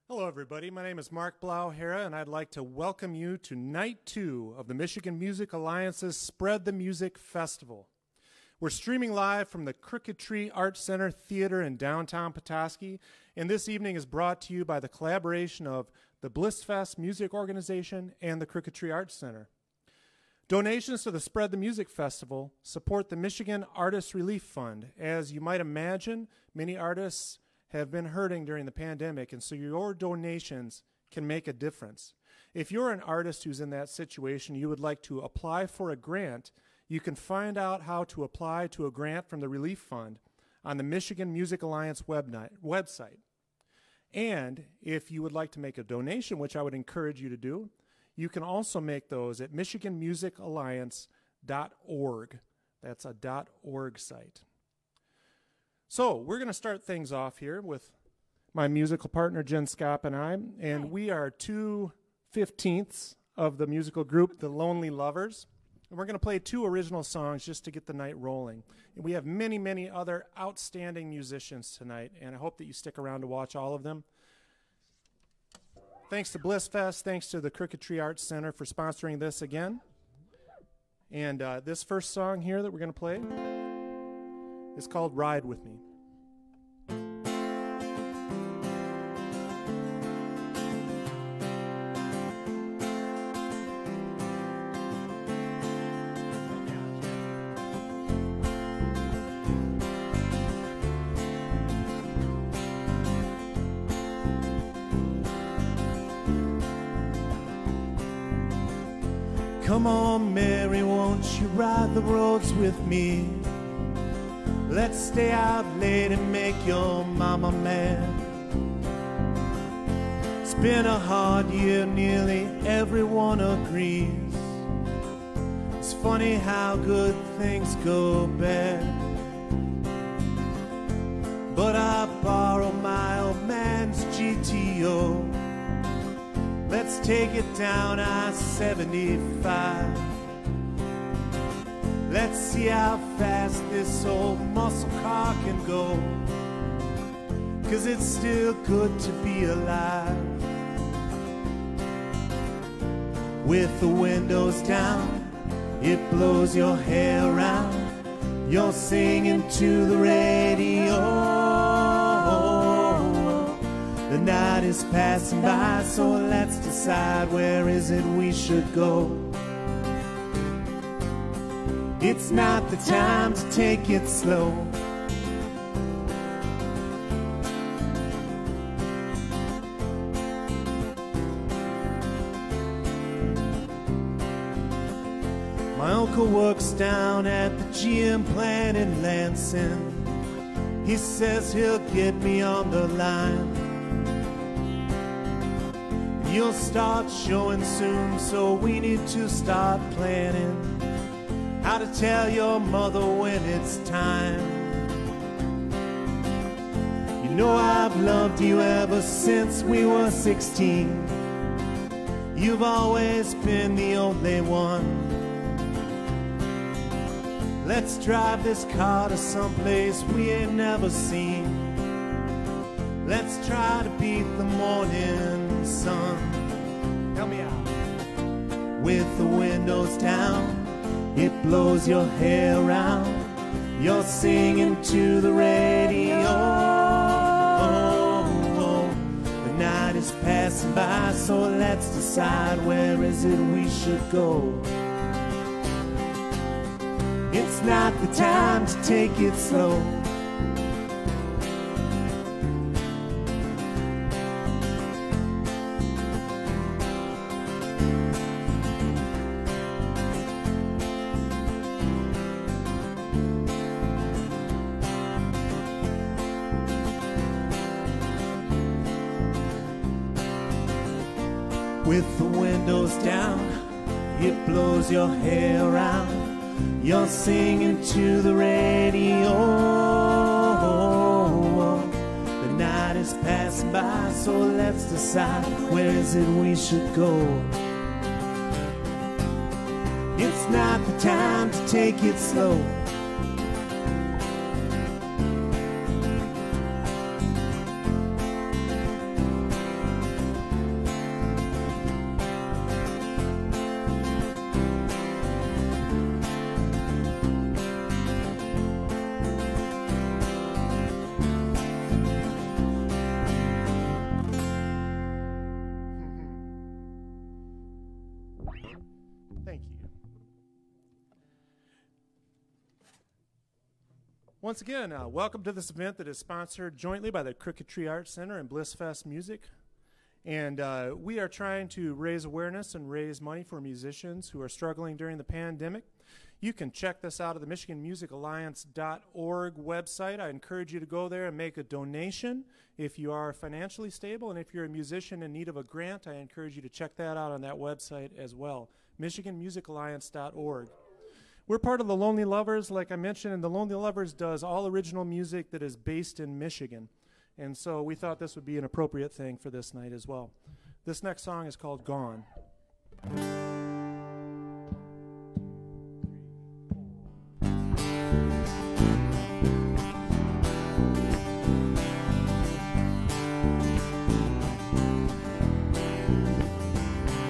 Hello, everybody. My name is Mark Blauhera, and I'd like to welcome you to Night 2 of the Michigan Music Alliance's Spread the Music Festival. We're streaming live from the Crooked Tree Art Center Theater in downtown Petoskey, and this evening is brought to you by the collaboration of the Blissfest Music Organization and the Crooked Tree Art Center. Donations to the Spread the Music Festival support the Michigan Artist Relief Fund. As you might imagine, many artists have been hurting during the pandemic, and so your donations can make a difference. If you're an artist who's in that situation, you would like to apply for a grant, you can find out how to apply to a grant from the Relief Fund on the Michigan Music Alliance website. And if you would like to make a donation, which I would encourage you to do, you can also make those at michiganmusicalliance.org. That's a .org site. So we're going to start things off here with my musical partner, Jen Scott, and I, and we are 2/15 of the musical group, The Lonely Lovers, and we're going to play 2 original songs just to get the night rolling. And we have many, many other outstanding musicians tonight, and I hope that you stick around to watch all of them. Thanks to Blissfest, thanks to the Crooked Tree Arts Center for sponsoring this again. And this first song here that we're going to play is called Ride With Me. Come on, Mary, won't you ride the roads with me? Let's stay out late and make your mama mad. It's been a hard year, nearly everyone agrees. It's funny how good things go bad. But I borrow my old man's GTO. Let's take it down I-75. Let's see how fast this old muscle car can go, 'cause it's still good to be alive. With the windows down, it blows your hair around. You're singing to the radio. The night is passing by, so let's decide, where is it we should go? It's not the time to take it slow. My uncle works down at the GM plant in Lansing. He says he'll get me on the line. You'll start showing soon, so we need to start planning how to tell your mother when it's time. You know I've loved you ever since we were 16. You've always been the only one. Let's drive this car to someplace we ain't never seen. Let's try to beat the morning sun. Help me out. With the windows down, it blows your hair around. You're singing to the radio. The night is passing by, so let's decide, where is it we should go? It's not the time to take it slow. With the windows down, it blows your hair around. You're singing to the radio. The night is passing by, so let's decide, where is it we should go? It's not the time to take it slow. Once again, welcome to this event that is sponsored jointly by the Crooked Tree Arts Center and Blissfest Music. And we are trying to raise awareness and raise money for musicians who are struggling during the pandemic. You can check this out at the MichiganMusicAlliance.org website. I encourage you to go there and make a donation if you are financially stable. And if you're a musician in need of a grant, I encourage you to check that out on that website as well, MichiganMusicAlliance.org. We're part of the Lonely Lovers, like I mentioned, and the Lonely Lovers does all original music that is based in Michigan. And so we thought this would be an appropriate thing for this night as well. This next song is called Gone.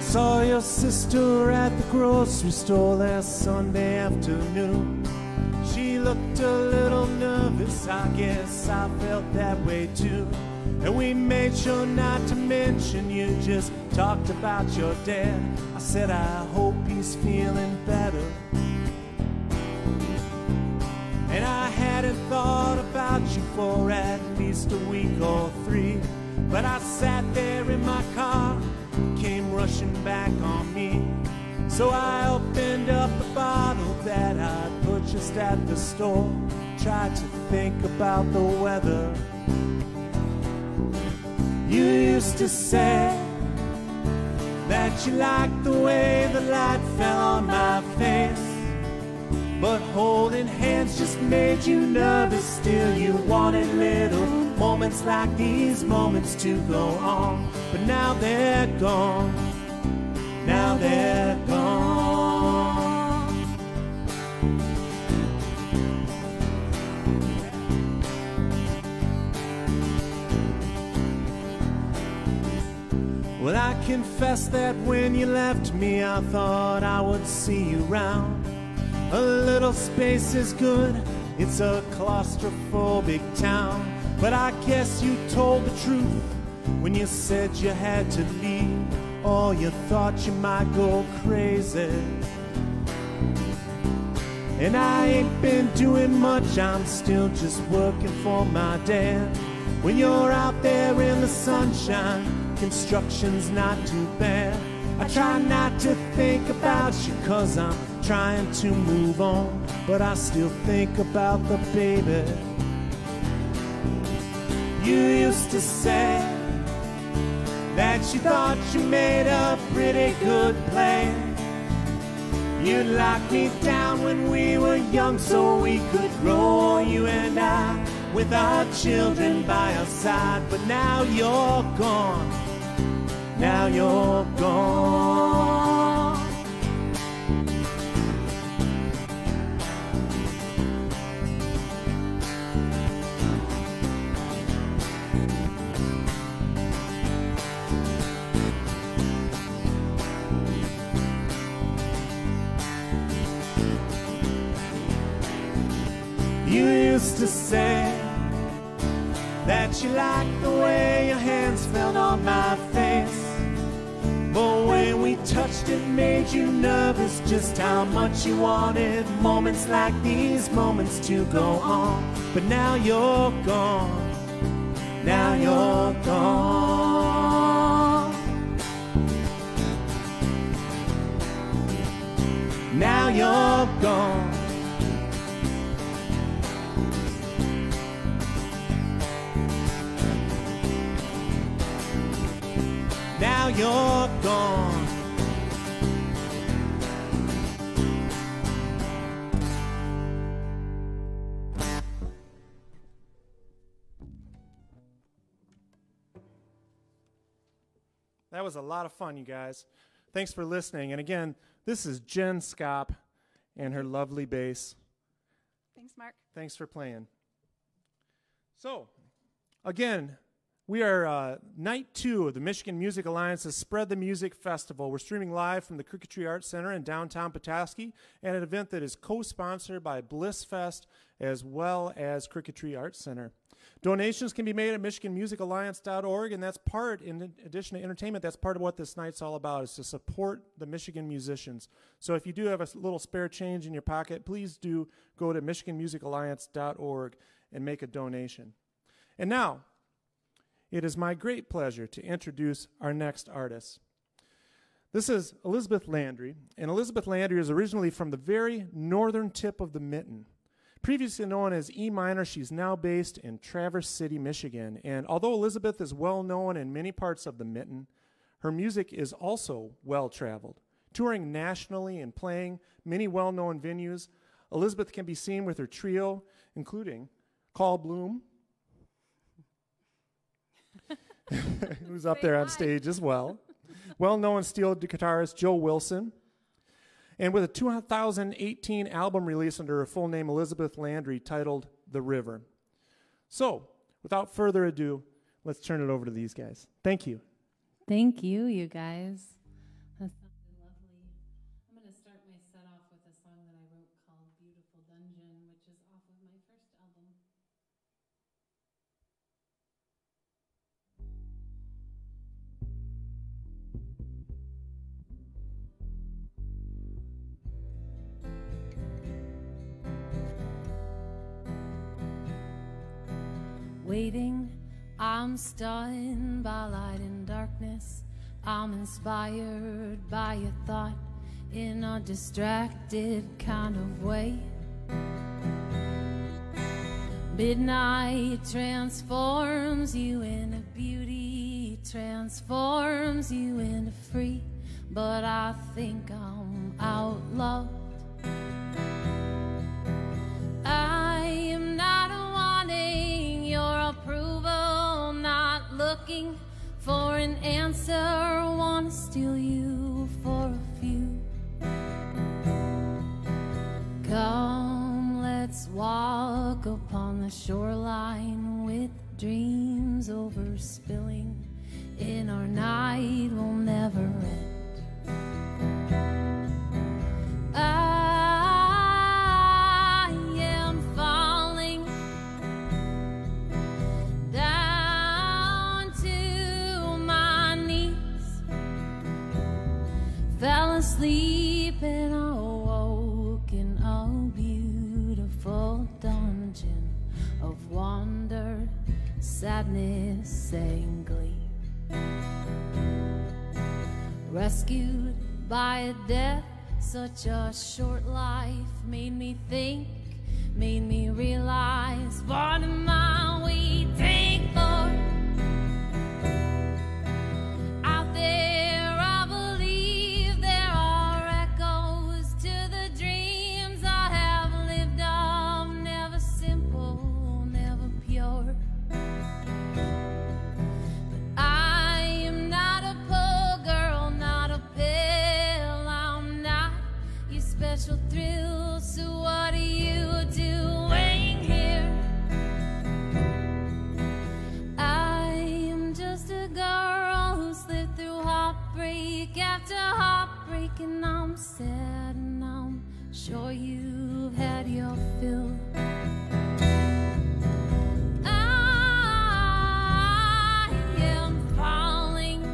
Saw your sister at the grocery store last Sunday afternoon. She looked a little nervous, I guess I felt that way too. And we made sure not to mention you, just talked about your dad. I said I hope he's feeling better. And I hadn't thought about you for at least a week or three. But I sat there in my car, came rushing back on me. So I opened up the bottle that I purchased at the store, tried to think about the weather. You used to say that you liked the way the light fell on my face, but holding hands just made you nervous. Still you wanted little moments like these moments to go on. But now they're gone. Now they're gone. Well, I confess that when you left me, I thought I would see you round. A little space is good, it's a claustrophobic town. But I guess you told the truth when you said you had to leave, or you thought you might go crazy. And I ain't been doing much, I'm still just working for my dad. When you're out there in the sunshine, construction's not too bad. I try not to think about you, 'cause I'm trying to move on, but I still think about the baby. You used to say that you thought you made a pretty good plan. You'd lock me down when we were young so we could grow, you and I, with our children by our side. But now you're gone. Now you're gone. You used to say that you liked the way your hands felt on my face, but when we touched it made you nervous, just how much you wanted moments like these moments to go on. But now you're gone. Now you're gone. Now you're gone. Now you're gone. That was a lot of fun, you guys. Thanks for listening. And again, this is Jen Skop and her lovely bass. Thanks, Mark. Thanks for playing. So, again, we are night 2 of the Michigan Music Alliance's Spread the Music Festival. We're streaming live from the Crooked Tree Arts Center in downtown Petoskey, and an event that is co-sponsored by Blissfest as well as Crooked Tree Arts Center. Donations can be made at MichiganMusicAlliance.org, and that's part, in addition to entertainment, that's part of what this night's all about, is to support the Michigan musicians. So if you do have a little spare change in your pocket, please do go to MichiganMusicAlliance.org and make a donation. And now, it is my great pleasure to introduce our next artist. This is Elizabeth Landry, and Elizabeth Landry is originally from the very northern tip of the Mitten. Previously known as E minor, she's now based in Traverse City, Michigan. And although Elizabeth is well known in many parts of the Mitten, her music is also well traveled. Touring nationally and playing many well-known venues, Elizabeth can be seen with her trio, including Carl Bloom, who's up there on stage as well, well-known steel guitarist Joe Wilson, and with a 2018 album release under her full name, Elizabeth Landry, titled The River. So, without further ado, let's turn it over to these guys. Thank you. Thank you, you guys. That sounded lovely. I'm going to start my set off with a song that I wrote called Beautiful Dungeon, which is off of my first album. Waiting, I'm stunned by light and darkness. I'm inspired by your thought in a distracted kind of way. Midnight transforms you into beauty, transforms you into free, but I think I'm outlawed. I am not wanting your approval, not looking for an answer, want to steal you for a few. Come, let's walk upon the shoreline with dreams overspilling. In our night will never end. I am falling down to my knees, fell asleep and awoke in a beautiful dungeon of wonder, sadness, and glee. Rescued by a death, such a short life, made me think, made me realize, what am I waiting for? Out there I believe there are echoes to the dreams I have lived of, never simple, never pure. Special thrill, so what are you doing here? I am just a girl who slipped through heartbreak after heartbreak, and I'm sad and I'm sure you've had your fill. I am falling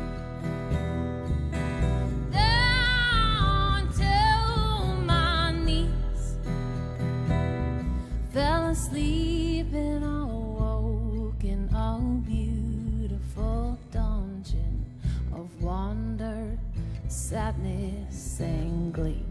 asleep and awoke in a beautiful dungeon of wonder, sadness, and glee.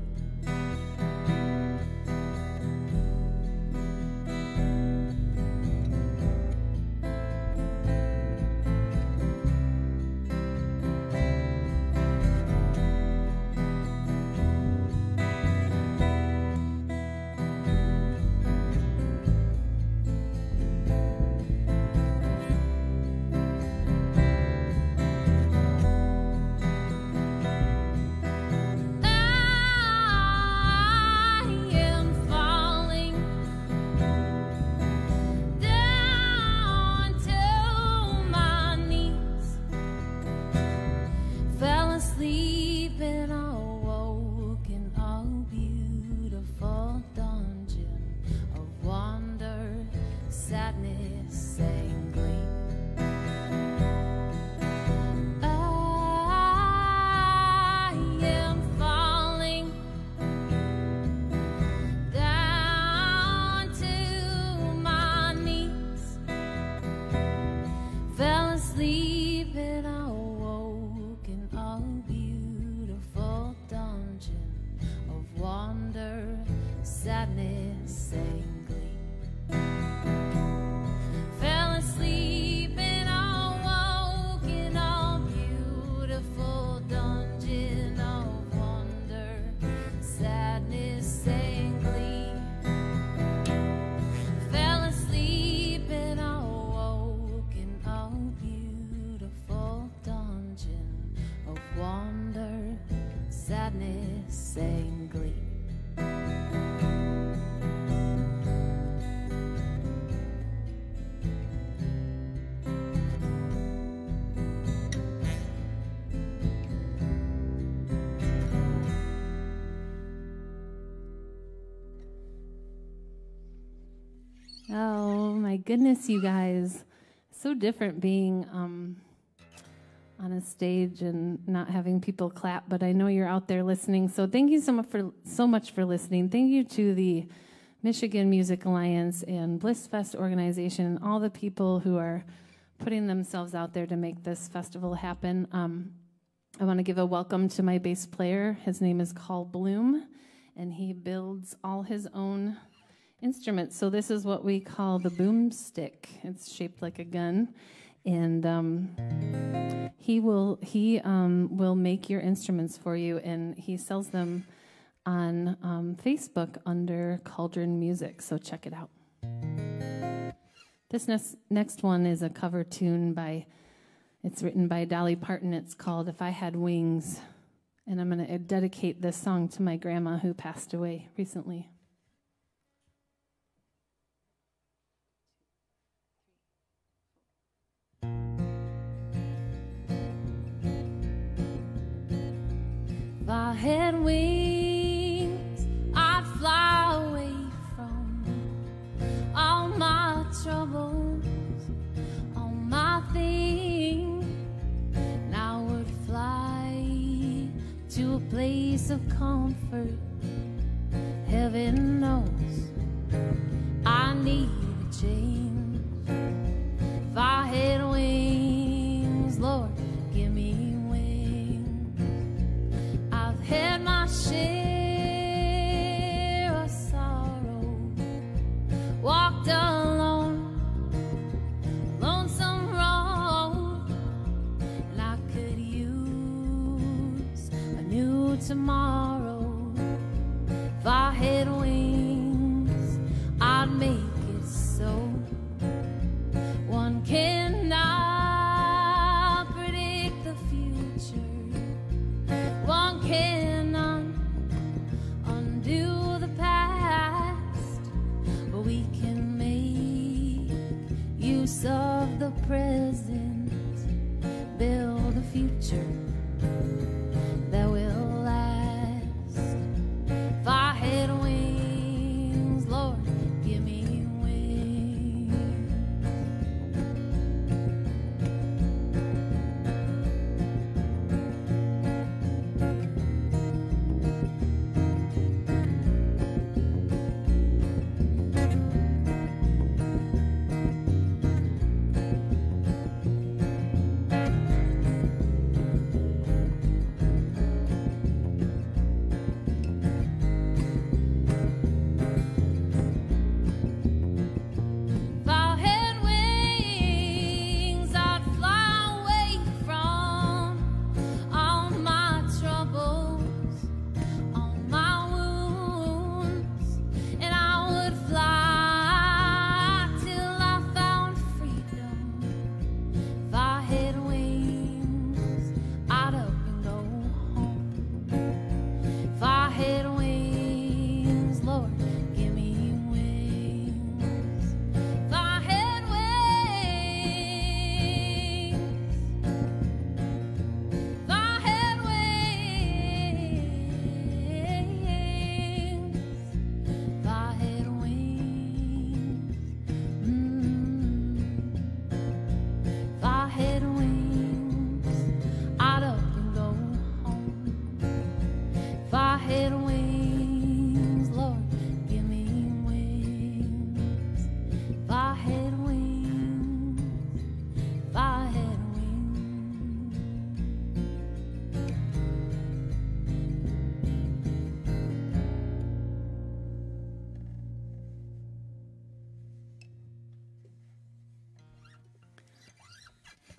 Sadness. sang glee. Oh my goodness, you guys. So different being on a stage and not having people clap, but I know you're out there listening. So thank you so much for listening. Thank you to the Michigan Music Alliance and Blissfest organization and all the people who are putting themselves out there to make this festival happen. I want to give a welcome to my bass player. His name is Carl Bloom, and he builds all his own instruments. So this is what we call the boomstick. It's shaped like a gun, and he will make your instruments for you, and he sells them on Facebook under Cauldron Music. So check it out. This next one is a cover tune it's written by Dolly Parton. It's called "If I Had Wings," and I'm going to dedicate this song to my grandma who passed away recently. If I had wings, I'd fly away from all my troubles, all my things, and I would fly to a place of comfort. Heaven knows I need a change. If I had wings, Lord, give me had my share of sorrow, walked alone, lonesome road, and I could use a new tomorrow. If I had wings, I'd make it so. One cannot predict the future. One cannot undo the past, but we can make use of the present, build a future that will last. If I had wings, Lord, give me wings.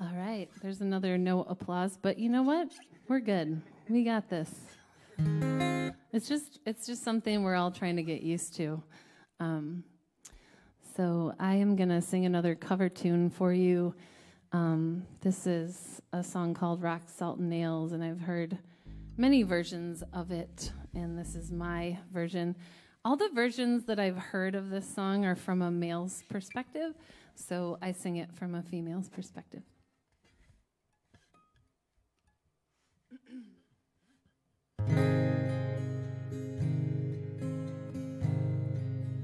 All right, there's another no applause, but you know what? We're good. We got this. It's just something we're all trying to get used to. So I am gonna sing another cover tune for you. This is a song called Rock, Salt, and Nails, and I've heard many versions of it, and this is my version. All the versions that I've heard of this song are from a male's perspective, so I sing it from a female's perspective.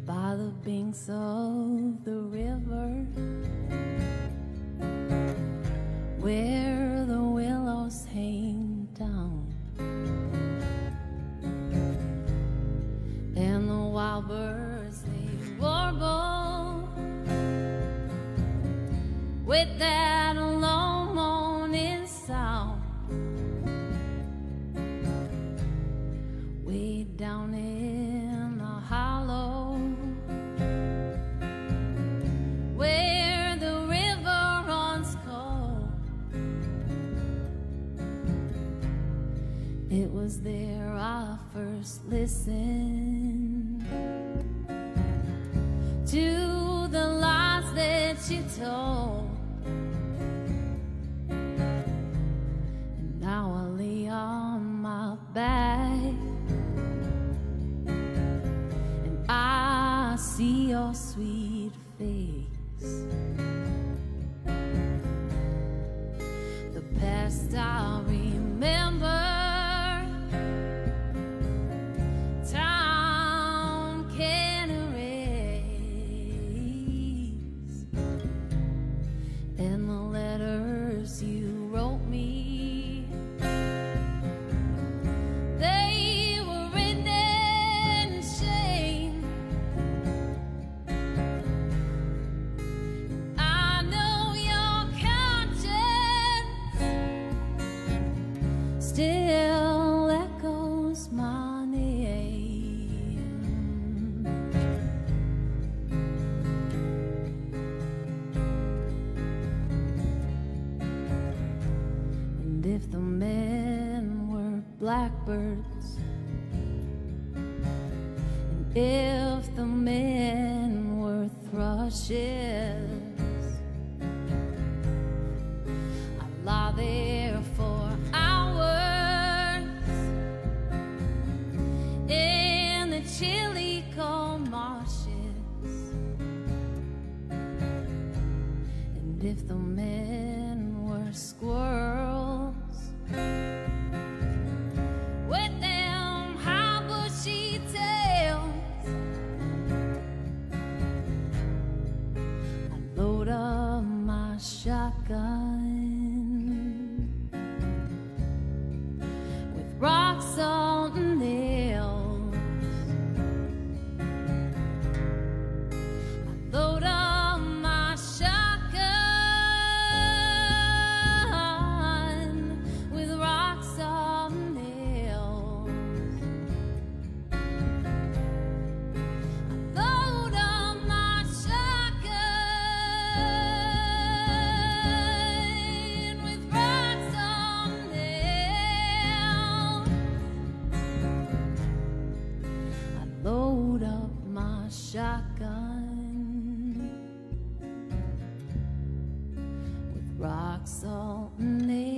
By the banks of the river, where the willows hang down, and the wild birds they warble with that low moaning sound, way down in the hollow, where the river runs cold. It was there I first listened to the lies that she told, and now I lay on my back and I see your sweet face. The past I remember, time can't erase, and the letters you wrote me, they were written in shame. I know your conscience still echoes my name. And if the men were blackbirds, and if the men were thrushes, I'd lie there for hours in the chilly cold marshes. And if the men were squirrels with them high bushy tails, I'd load up my shotgun with rock, salt, and nails. I'd load up my shotgun with rock, salt, and nails. I'd load up my shotgun with rock, salt, and nails. I'd load up my shotgun with rock, salt, and nails.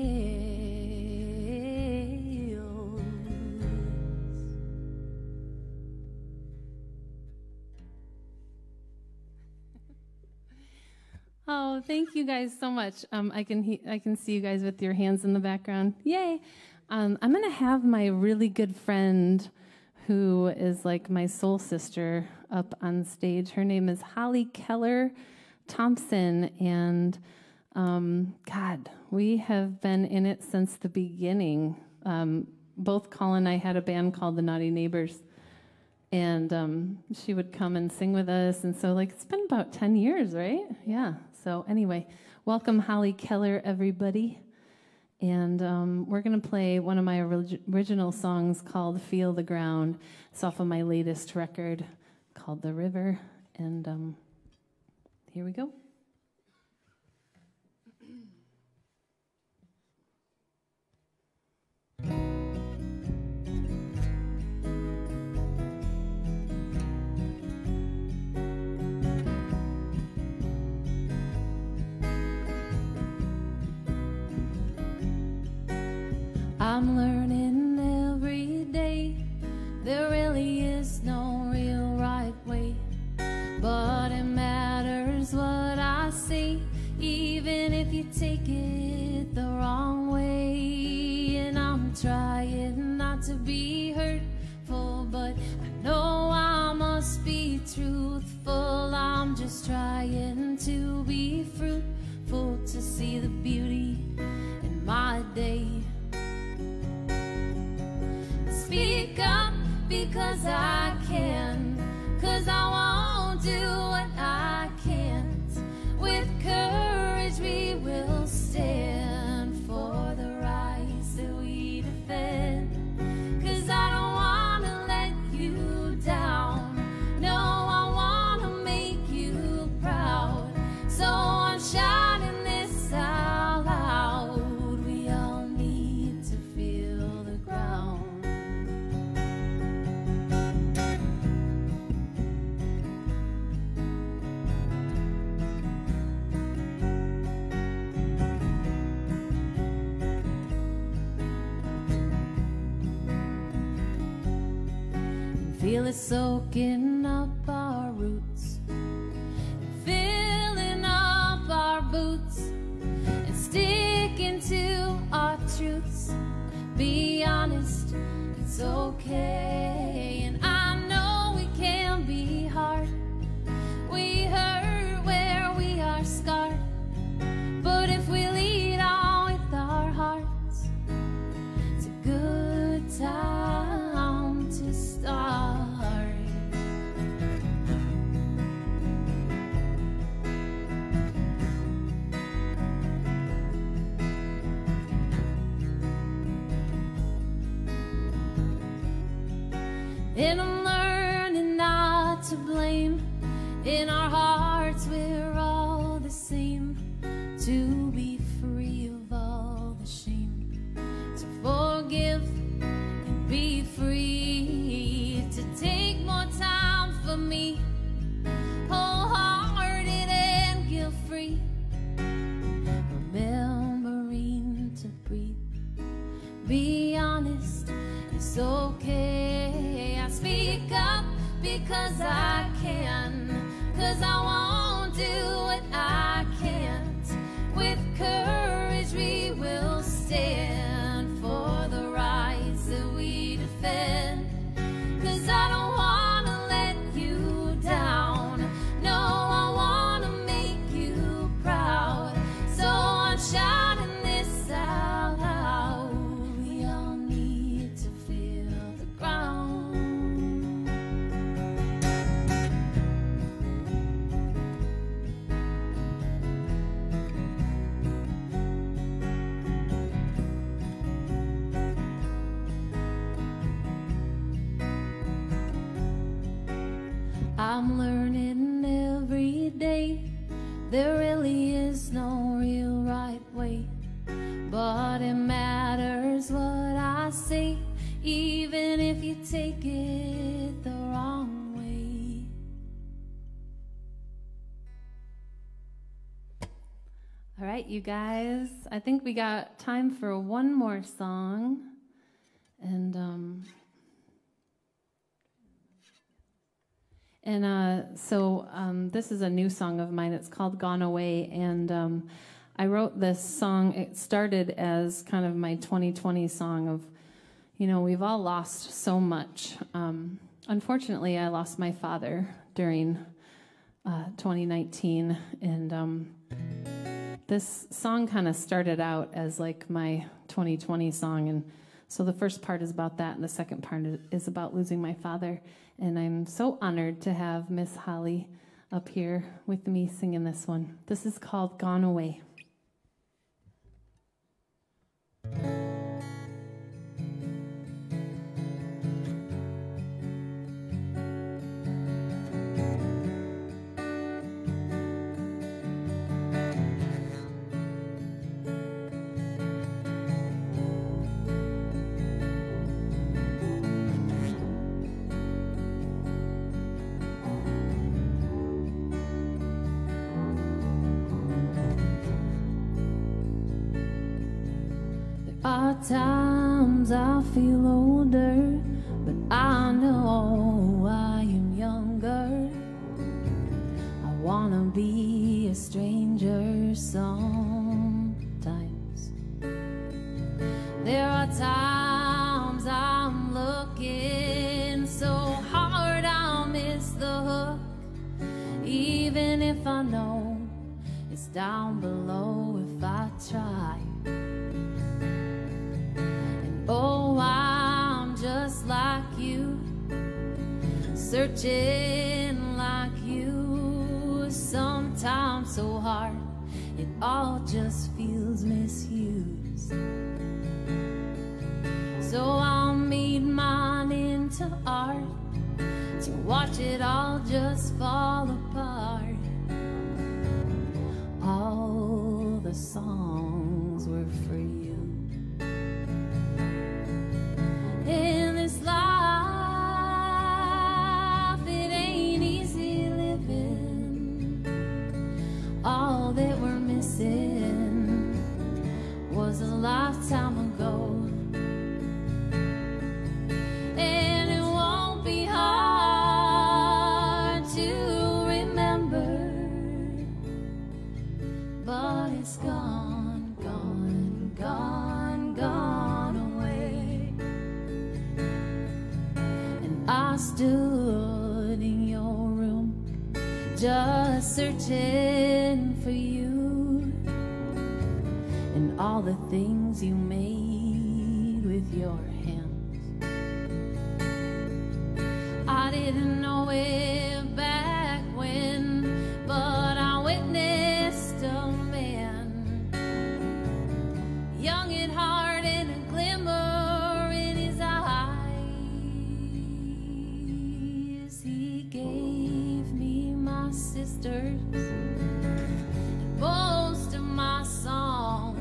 Oh, thank you guys so much. I can see you guys with your hands in the background. Yay! I'm gonna have my really good friend, who is like my soul sister, up on stage. Her name is Holly Keller-Thompson, and God, we have been in it since the beginning. Both Colin and I had a band called the Naughty Neighbors, and she would come and sing with us, and so like it's been about 10 years, right? Yeah. So anyway, welcome Holly Keller, everybody. And we're going to play one of my original songs called Feel the Ground. It's off of my latest record called The River. And here we go. I'm learning trying not to be hurtful, but I know I must be truthful. I'm just trying to be fruitful, to see the beauty in my day. Speak up because I can, 'cause I won't do what I can't. With courage we will stand for the rights that we defend. 'Cause I don't want to let you down. No, I want to make you proud. So I'm shouting this out loud. We all need to feel the ground. Feel it soaking up our roots, filling up our boots, and sticking to our truths. Be honest, it's okay. And I know we can be hard. We hurt where we are scarred. But if we lead on with our hearts, it's a good time to start. And I'm learning not to blame. In our hearts we're all the same. To be free of all the shame. To forgive and be free. To take more time for me. Wholehearted and guilt-free. Remembering to breathe. Be honest, it's okay. Speak up because I can, 'cause I won't do what I can't. With courage we will stand for the rights that we defend. 'Cause I don't want to let you down. No, I want to make you proud. So I'm shouting this out loud. We all need to feel the ground. I'm learning every day. There really is no real right way. But it matters what I say, even if you take it the wrong way. All right, you guys, I think we got time for one more song. And this is a new song of mine. It's called Gone Away, and I wrote this song. It started as kind of my 2020 song of, you know, we've all lost so much. Unfortunately, I lost my father during 2019, and this song kind of started out as like my 2020 song, and so the first part is about that, and the second part is about losing my father. And I'm so honored to have Miss Holly up here with me singing this one. This is called Gone Away. Times I feel older, but I know I am younger. I wanna be a stranger sometimes. There are times down below if I try. And oh, I'm just like you, searching like you, sometimes so hard it all just feels misused. So I'll meet mine into art to watch it all just fall apart. All the songs were for you. In this life, it ain't easy living. All that we're missing was a lifetime ago. And it won't be hard to remember, but it's gone, gone, gone, gone away. And I stood in your room just searching for you and all the things you made with your hands. I didn't know it back when, but I witnessed a man, young at heart and a glimmer in his eyes. He gave me my sisters and most of my song.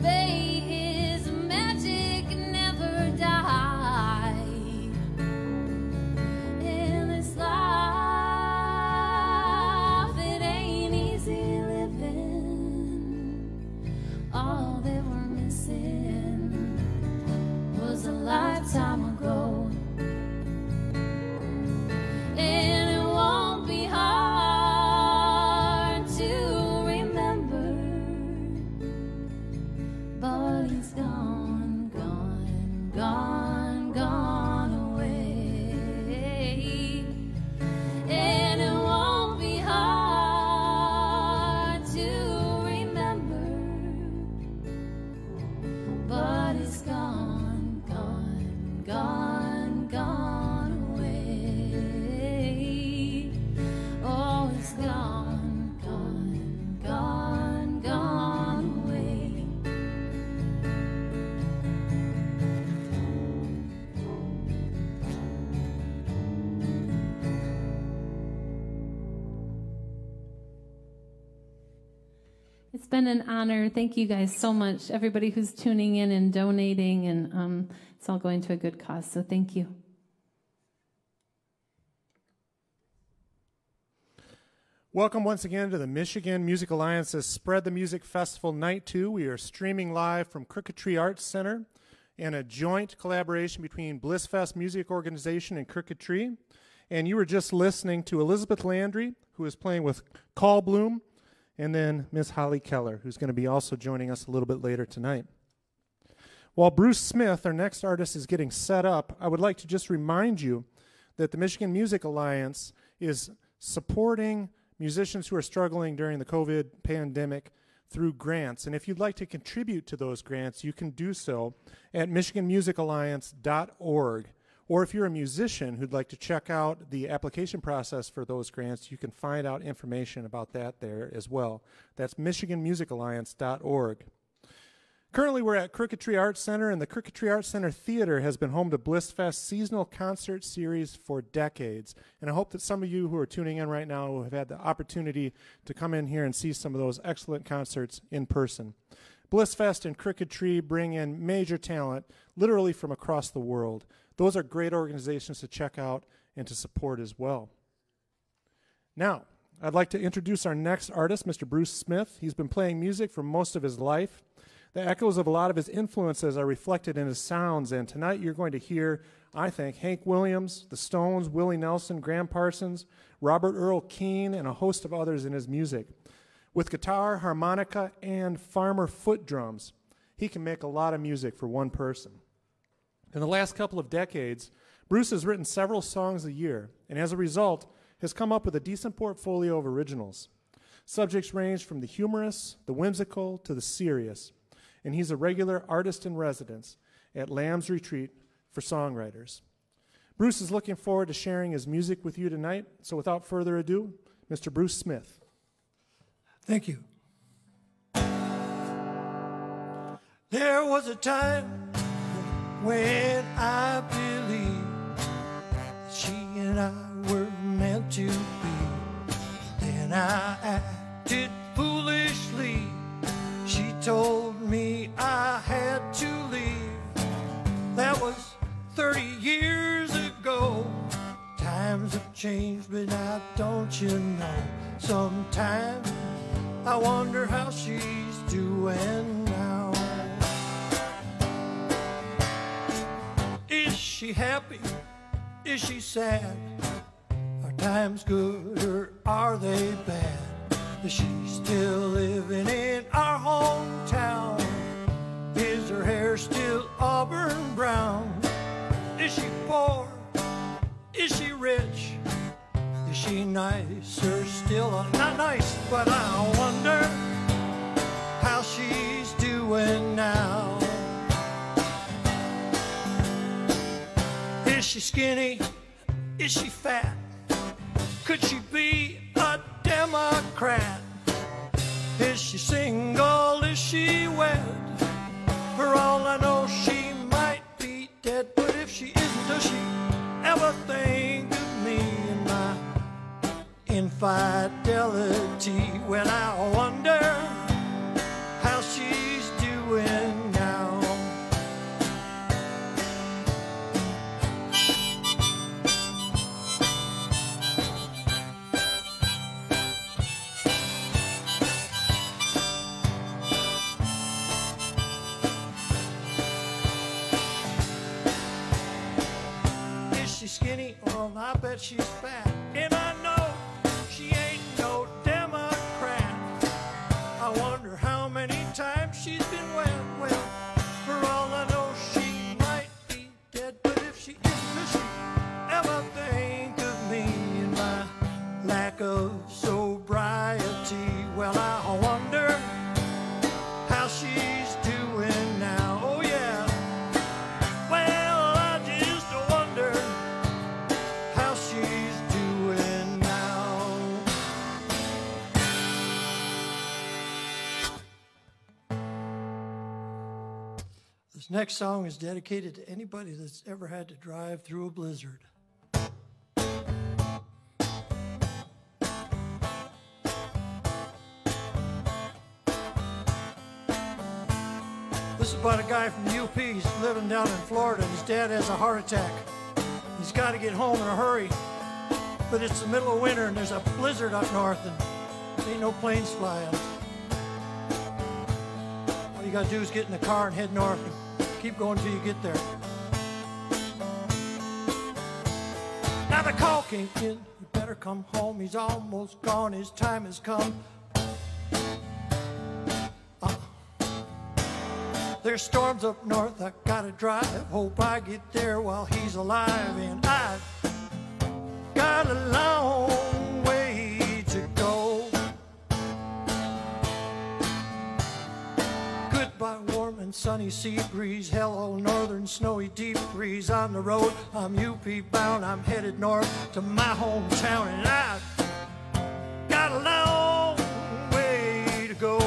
May his magic never die. In this life, it ain't easy living. All that we're missing was a lifetime ago. And it won't be hard to remember, but it's gone, gone, gone, gone away. And it won't be hard to remember, but it's gone, gone, gone, gone away. Oh, it's gone, gone, gone, gone away. It's been an honor. Thank you guys so much. Everybody who's tuning in and donating, and it's all going to a good cause. So thank you. Welcome once again to the Michigan Music Alliance's Spread the Music Festival Night 2. We are streaming live from Crooked Tree Arts Center in a joint collaboration between Blissfest Music Organization and Crooked Tree. And you were just listening to Elizabeth Landry, who is playing with Call Bloom, and then Miss Holly Keller, who's going to be also joining us a little bit later tonight. While Bruce Smith, our next artist, is getting set up, I would like to just remind you that the Michigan Music Alliance is supporting musicians who are struggling during the COVID pandemic through grants. And if you'd like to contribute to those grants, you can do so at michiganmusicalliance.org. Or if you're a musician who'd like to check out the application process for those grants, you can find out information about that there as well. That's michiganmusicalliance.org. Currently, we're at Crooked Tree Arts Center, and the Crooked Tree Arts Center Theater has been home to Blissfest seasonal concert series for decades. And I hope that some of you who are tuning in right now have had the opportunity to come in here and see some of those excellent concerts in person. Blissfest and Crooked Tree bring in major talent, literally from across the world. Those are great organizations to check out and to support as well. Now, I'd like to introduce our next artist, Mr. Bruce Smith. He's been playing music for most of his life. The echoes of a lot of his influences are reflected in his sounds, and tonight you're going to hear, I think, Hank Williams, the Stones, Willie Nelson, Graham Parsons, Robert Earl Keen, and a host of others in his music. With guitar, harmonica, and farmer foot drums, he can make a lot of music for one person. In the last couple of decades, Bruce has written several songs a year, and as a result, has come up with a decent portfolio of originals. Subjects range from the humorous, the whimsical, to the serious. And he's a regular artist in residence at Lamb's Retreat for Songwriters. Bruce is looking forward to sharing his music with you tonight. So without further ado, Mr. Bruce Smith. Thank you. There was a time when I believed that she and I were meant to be. Then I acted foolishly. She told me I had to leave. That was 30 years ago. Times have changed, but now don't you know? Sometimes I wonder how she's doing now. Is she happy? Is she sad? Are times good or are they bad? Is she still living in our hometown? Is her hair still auburn brown? Is she poor? Is she rich? Is she nice or still not nice? But I wonder how she's doing now. Is she skinny? Is she fat? Could she be a Democrat? Is she single? Is she wed? For all I know, she might be dead. But if she isn't, does she ever think of me and my infidelity? Well, I wonder how she's doing now. Skinny, well, I bet she's fat, and I know she ain't no Democrat. I wonder how many times she's been wed. Well, for all I know, she might be dead. But if she isn't, does she ever think of me and my lack of sobriety? Well, I wonder how she's doing now. Oh yeah. Well, I just wonder how she's doing now. This next song is dedicated to anybody that's ever had to drive through a blizzard. This is about a guy from the UP. He's living down in Florida, and his dad has a heart attack. He's got to get home in a hurry, but it's the middle of winter and there's a blizzard up north and ain't no planes flying. All you got to do is get in the car and head north and keep going till you get there. Now the call came in, you better come home. He's almost gone, his time has come. There's storms up north, I gotta drive. Hope I get there while he's alive. And I've got a long way to go. Goodbye warm and sunny sea breeze. Hello northern snowy deep breeze. On the road, I'm UP bound. I'm headed north to my hometown. And I've got a long way to go.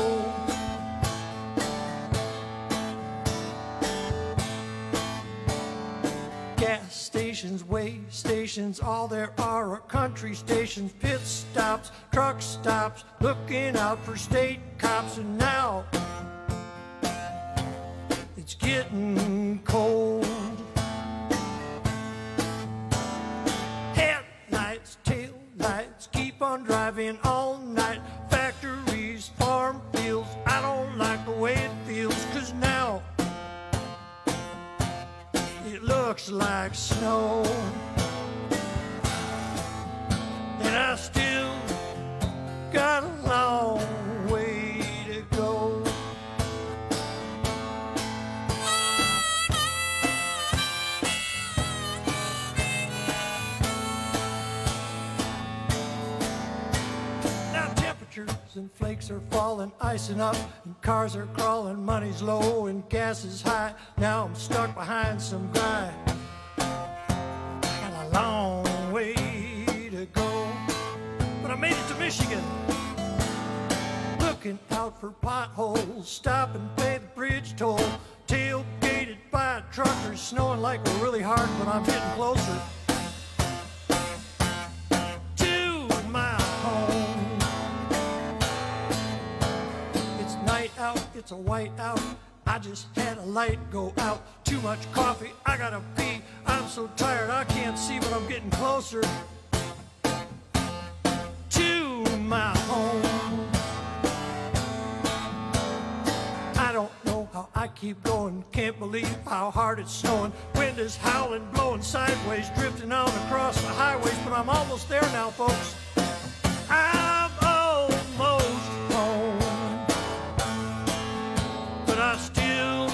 Gas stations, way stations, all there are country stations, pit stops, truck stops, looking out for state cops. And now it's getting cold. Headlights, tail lights, keep on driving all night. Factories, farm fields, I don't like the way it feels, 'cause now it looks like snow, and I still got a long way to go. Now temperatures Pancakes are falling, icing up, and cars are crawling, money's low and gas is high. Now I'm stuck behind some guy. Got a long way to go, but I made it to Michigan. Looking out for potholes, stop and pay the bridge toll. Tailgated by a trucker, snowing like we're really hard, but I'm getting closer to my home. It's night out, it's a white out. I just had a light go out. Too much coffee, I gotta pee. I'm so tired, I can't see, but I'm getting closer to my home. I don't know how I keep going. Can't believe how hard it's snowing. Wind is howling, blowing sideways, drifting on across the highways. But I'm almost there now, folks. I'm almost home. But I still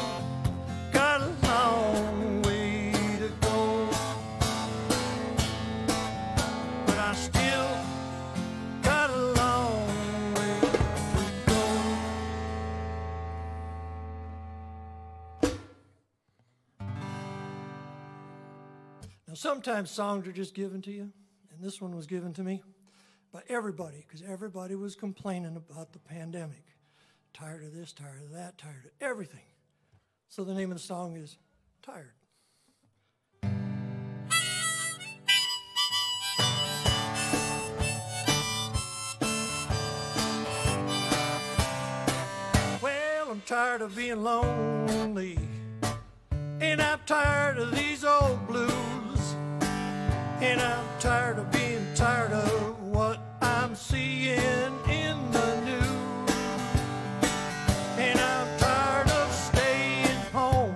got a long way to go. But I still got a long way to go. Now, sometimes songs are just given to you, and this one was given to me by everybody, because everybody was complaining about the pandemic. Tired of this, tired of that, tired of everything. So the name of the song is Tired. Well, I'm tired of being lonely, and I'm tired of these old blues. And I'm tired of being tired of what I'm seeing in the news. And I'm tired of staying home.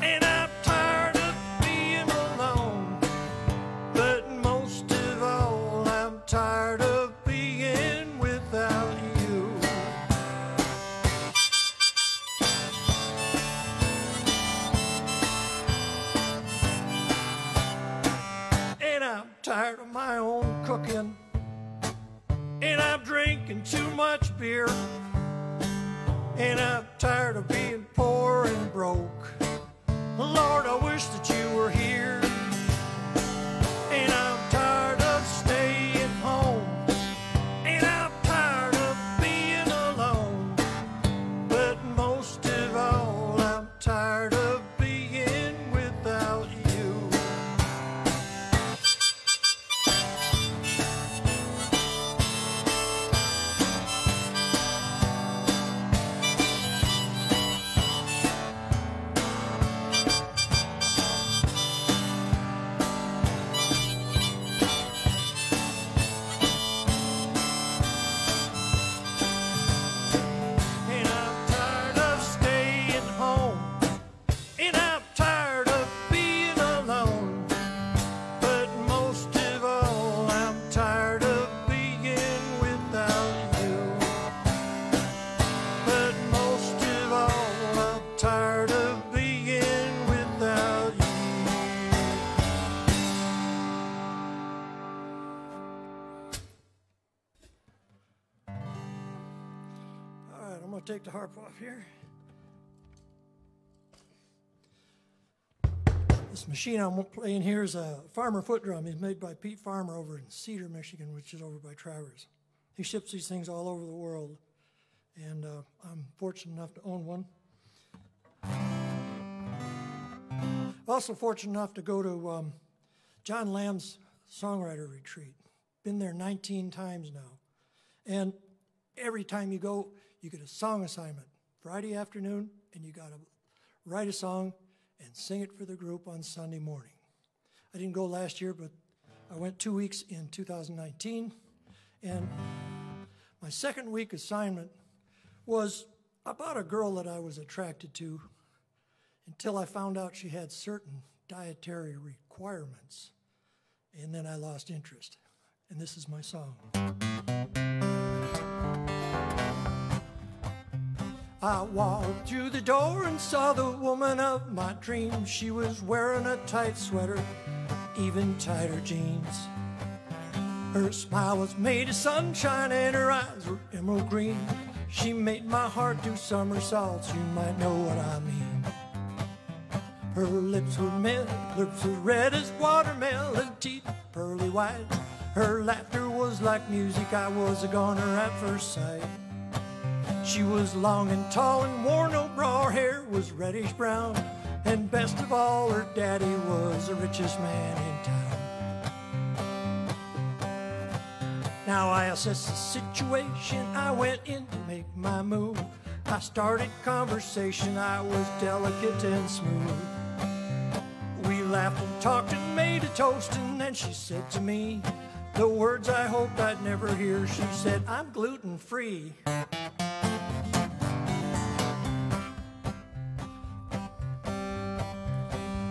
And I'm tired of being alone. But most of all, I'm tired of being without you. And I'm tired of my own cooking, and I'm drinking too much beer, and I'm tired of being poor and broke. Lord, I wish that you were here. And I'm tired of staying home, and I'm tired of being alone. But most of all, I'm tired of being without you. And I'm tired of staying home, and I'm tired of being alone. But most of all, I'm tired of being without you. But most of all, I'm tired of being without you. All right, I'm going to take the harp off here. This machine I'm playing here is a Farmer foot drum. It's made by Pete Farmer over in Cedar, Michigan, which is over by Travers. He ships these things all over the world, and I'm fortunate enough to own one. Also fortunate enough to go to John Lamb's songwriter retreat. Been there 19 times now. And every time you go, you get a song assignment Friday afternoon, and you got to write a song and sing it for the group on Sunday morning. I didn't go last year, but I went 2 weeks in 2019. And my second week assignment was about a girl that I was attracted to until I found out she had certain dietary requirements. And then I lost interest. And this is my song. I walked through the door and saw the woman of my dreams. She was wearing a tight sweater, even tighter jeans. Her smile was made of sunshine and her eyes were emerald green. She made my heart do somersaults, you might know what I mean. Her lips were red as watermelon, teeth pearly white. Her laughter was like music, I was a goner at first sight. She was long and tall and wore no bra, her hair was reddish brown. And best of all, her daddy was the richest man in town. Now I assessed the situation, I went in to make my move. I started conversation, I was delicate and smooth. We laughed and talked and made a toast, and then she said to me the words I hoped I'd never hear. She said, I'm gluten-free.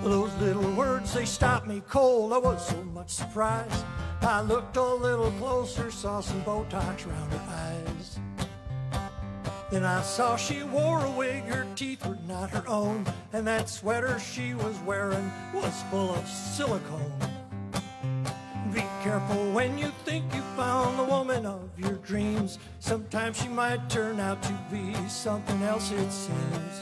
Those little words, they stopped me cold. I was so much surprised. I looked a little closer, saw some Botox around her eyes. Then I saw she wore a wig, her teeth were not her own, and that sweater she was wearing was full of silicone. Be careful when you think you found the woman of your dreams. Sometimes she might turn out to be something else, it seems.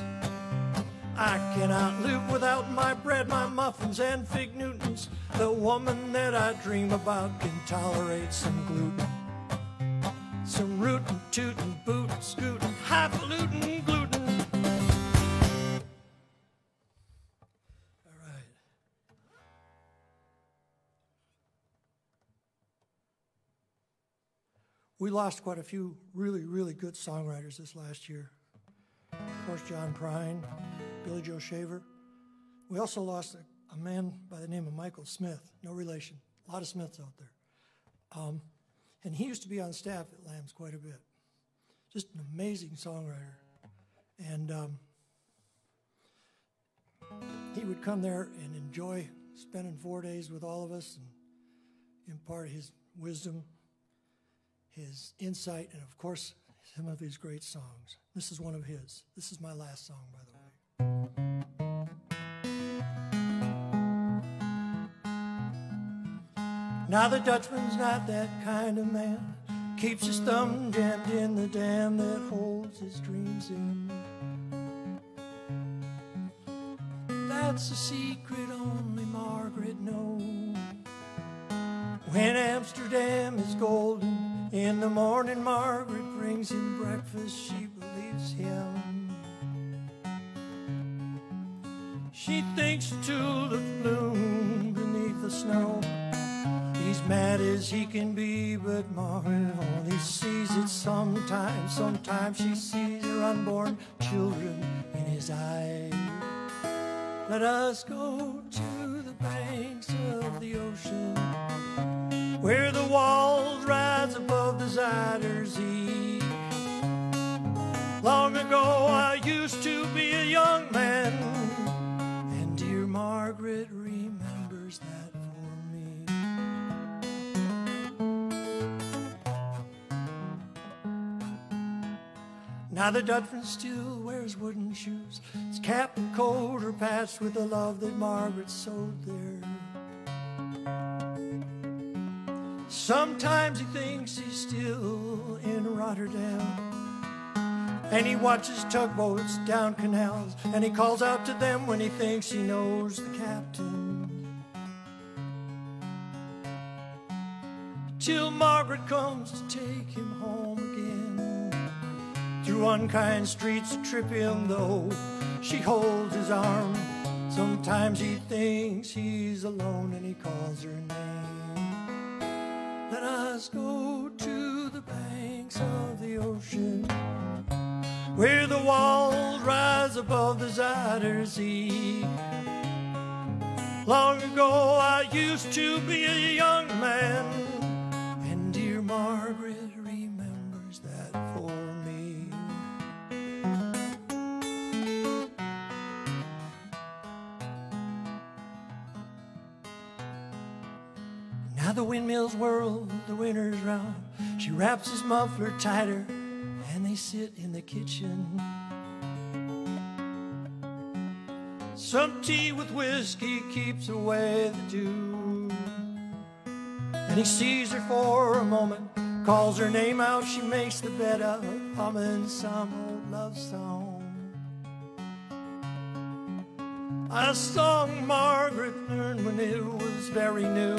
I cannot live without my bread, my muffins, and fig Newtons. The woman that I dream about can tolerate some gluten. Some rootin', tootin', bootin', scootin', highfalutin' gluten. All right. We lost quite a few really, really good songwriters this last year. Of course, John Prine, Billy Joe Shaver. We also lost a man by the name of Michael Smith, no relation. A lot of Smiths out there. And he used to be on staff at Lamb's quite a bit. Just an amazing songwriter. And he would come there and enjoy spending 4 days with all of us and impart his wisdom, his insight, and of course, some of his great songs. This is one of his. This is my last song, by the way. Now the Dutchman's not that kind of man, keeps his thumb jammed in the dam that holds his dreams in. That's a secret only Margaret knows. When Amsterdam is golden, in the morning Margaret brings him breakfast, she believes him. She thinks tulips bloom beneath the snow. He's mad as he can be, but Margaret only sees it sometimes. Sometimes she sees her unborn children in his eyes. Let us go to the banks of the ocean, where the walls rise above the Zuider Zee. Long ago I used to be a young man, and dear Margaret remembers that for me. Now the Dutchman still wears wooden shoes. His cap and coat are patched with the love that Margaret sewed there. Sometimes he thinks he's still in Rotterdam, and he watches tugboats down canals, and he calls out to them when he thinks he knows the captain. Till Margaret comes to take him home again. Through unkind streets trip him though she holds his arm. Sometimes he thinks he's alone and he calls her name. Let us go to the banks of the ocean, where the walls rise above the Zuider Zee. Long ago I used to be a young man, and dear Margaret remembers that for me. Now the windmills whirl, the winter's round. She wraps his muffler tighter, and they sit in the kitchen. Some tea with whiskey keeps away the dew, Then he sees her for a moment, calls her name out, she makes the bed up, humming some old love song. A song Margaret learned when it was very new.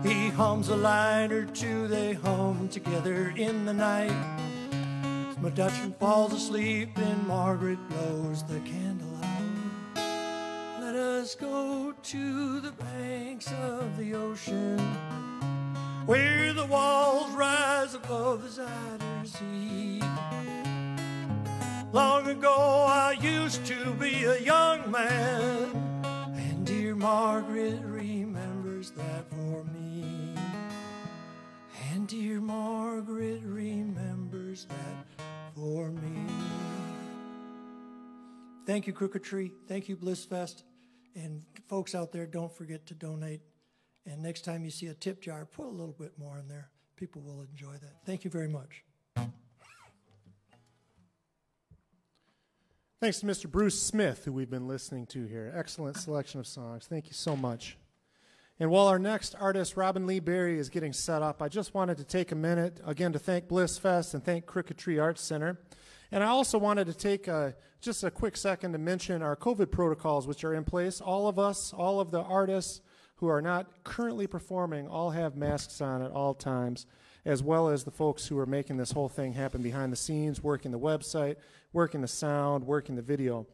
He hums a line or two, they hum together in the night. My Dutchman falls asleep and Margaret blows the candle out. Let us go to the banks of the ocean, where the walls rise above the Zuiderzee. Long ago I used to be a young man, and dear Margaret remembers that for me. And dear Margaret remembers that for me. Thank you, Crooked Tree. Thank you, Blissfest. And folks out there, don't forget to donate. And next time you see a tip jar, put a little bit more in there. People will enjoy that. Thank you very much. Thanks to Mr. Bruce Smith, who we've been listening to here. Excellent selection of songs. Thank you so much. And while our next artist, Robin Lee Berry, is getting set up, I just wanted to take a minute, again, to thank Blissfest and thank Crooked Tree Arts Center. And I also wanted to take just a quick second to mention our COVID protocols, which are in place. All of us, all of the artists who are not currently performing, all have masks on at all times, as well as the folks who are making this whole thing happen behind the scenes, working the website, working the sound, working the video.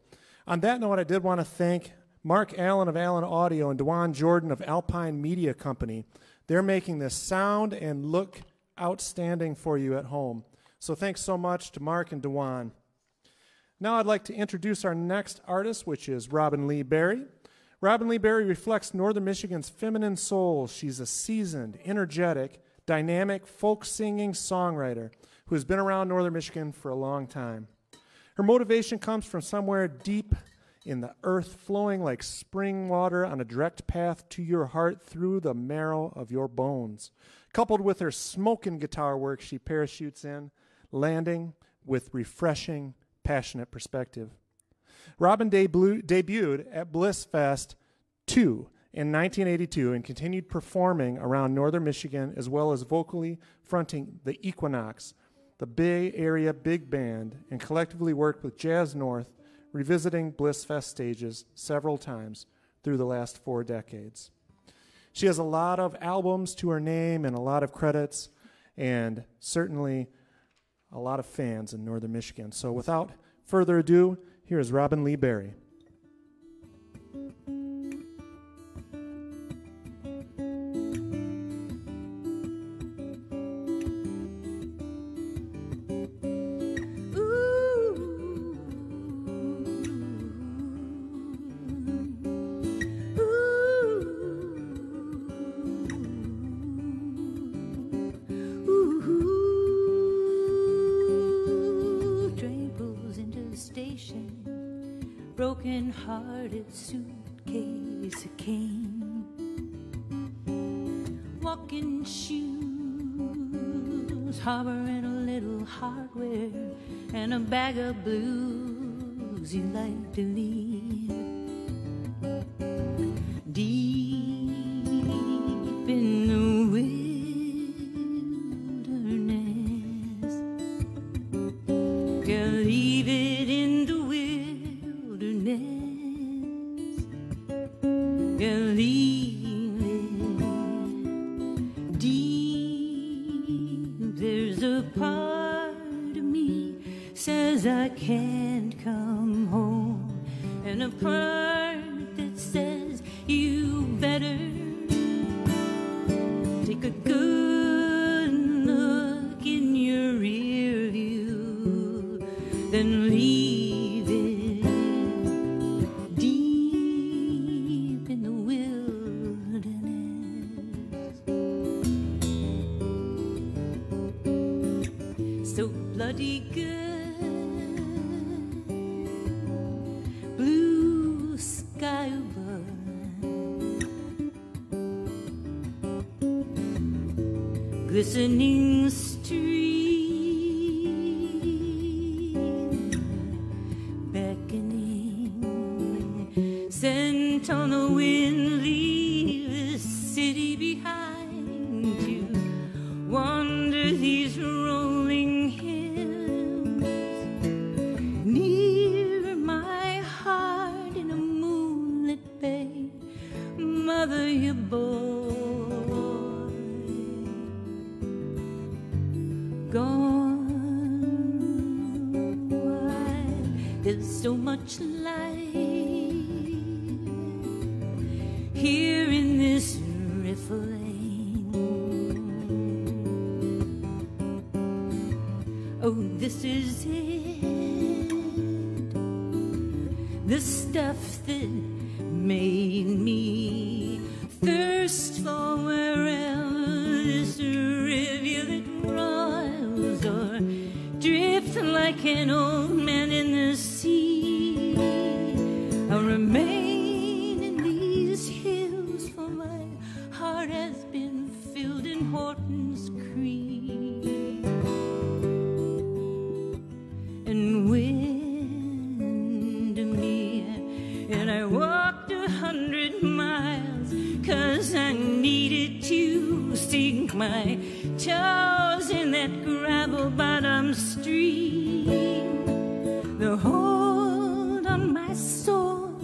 On that note, I did want to thank Mark Allen of Allen Audio and Dewan Jordan of Alpine Media Company. They're making this sound and look outstanding for you at home. So thanks so much to Mark and Dewan. Now I'd like to introduce our next artist, which is Robin Lee Berry. Robin Lee Berry reflects Northern Michigan's feminine soul. She's a seasoned, energetic, dynamic folk singing songwriter who has been around Northern Michigan for a long time. Her motivation comes from somewhere deep in the earth, flowing like spring water on a direct path to your heart through the marrow of your bones. Coupled with her smoking guitar work she parachutes in, landing with refreshing, passionate perspective. Robin debuted at Blissfest 2 in 1982 and continued performing around Northern Michigan, as well as vocally fronting the Equinox, the Bay Area Big Band, and collectively worked with Jazz North, revisiting Blissfest stages several times through the last 4 decades. She has a lot of albums to her name and a lot of credits, and certainly a lot of fans in Northern Michigan. So without further ado, here is Robin Lee Berry. Broken-hearted suitcase of cane, walking shoes, harboring a little hardware, and a bag of blues you like to leave deep in the wilderness. You leave it in the you leave it deep. There's a part of me says I can't come home, and a part that says you better take a good look in your rear view, then leave bloody good, blue sky above, glistening stream, beckoning, scent on the wind, leave the city behind, mother you bore. Gone wild, there's so much life here in this river lane. Oh, this is it, the stuff that made me thirst for wherever this rivulet rolls or drift like an old man in the sea. I'll remain in these hills, for my heart has been filled in Horton's Creek. And Windermere, and I walked 100 miles 'cause I needed to sink my toes in that gravel-bottom stream. The hold on my soul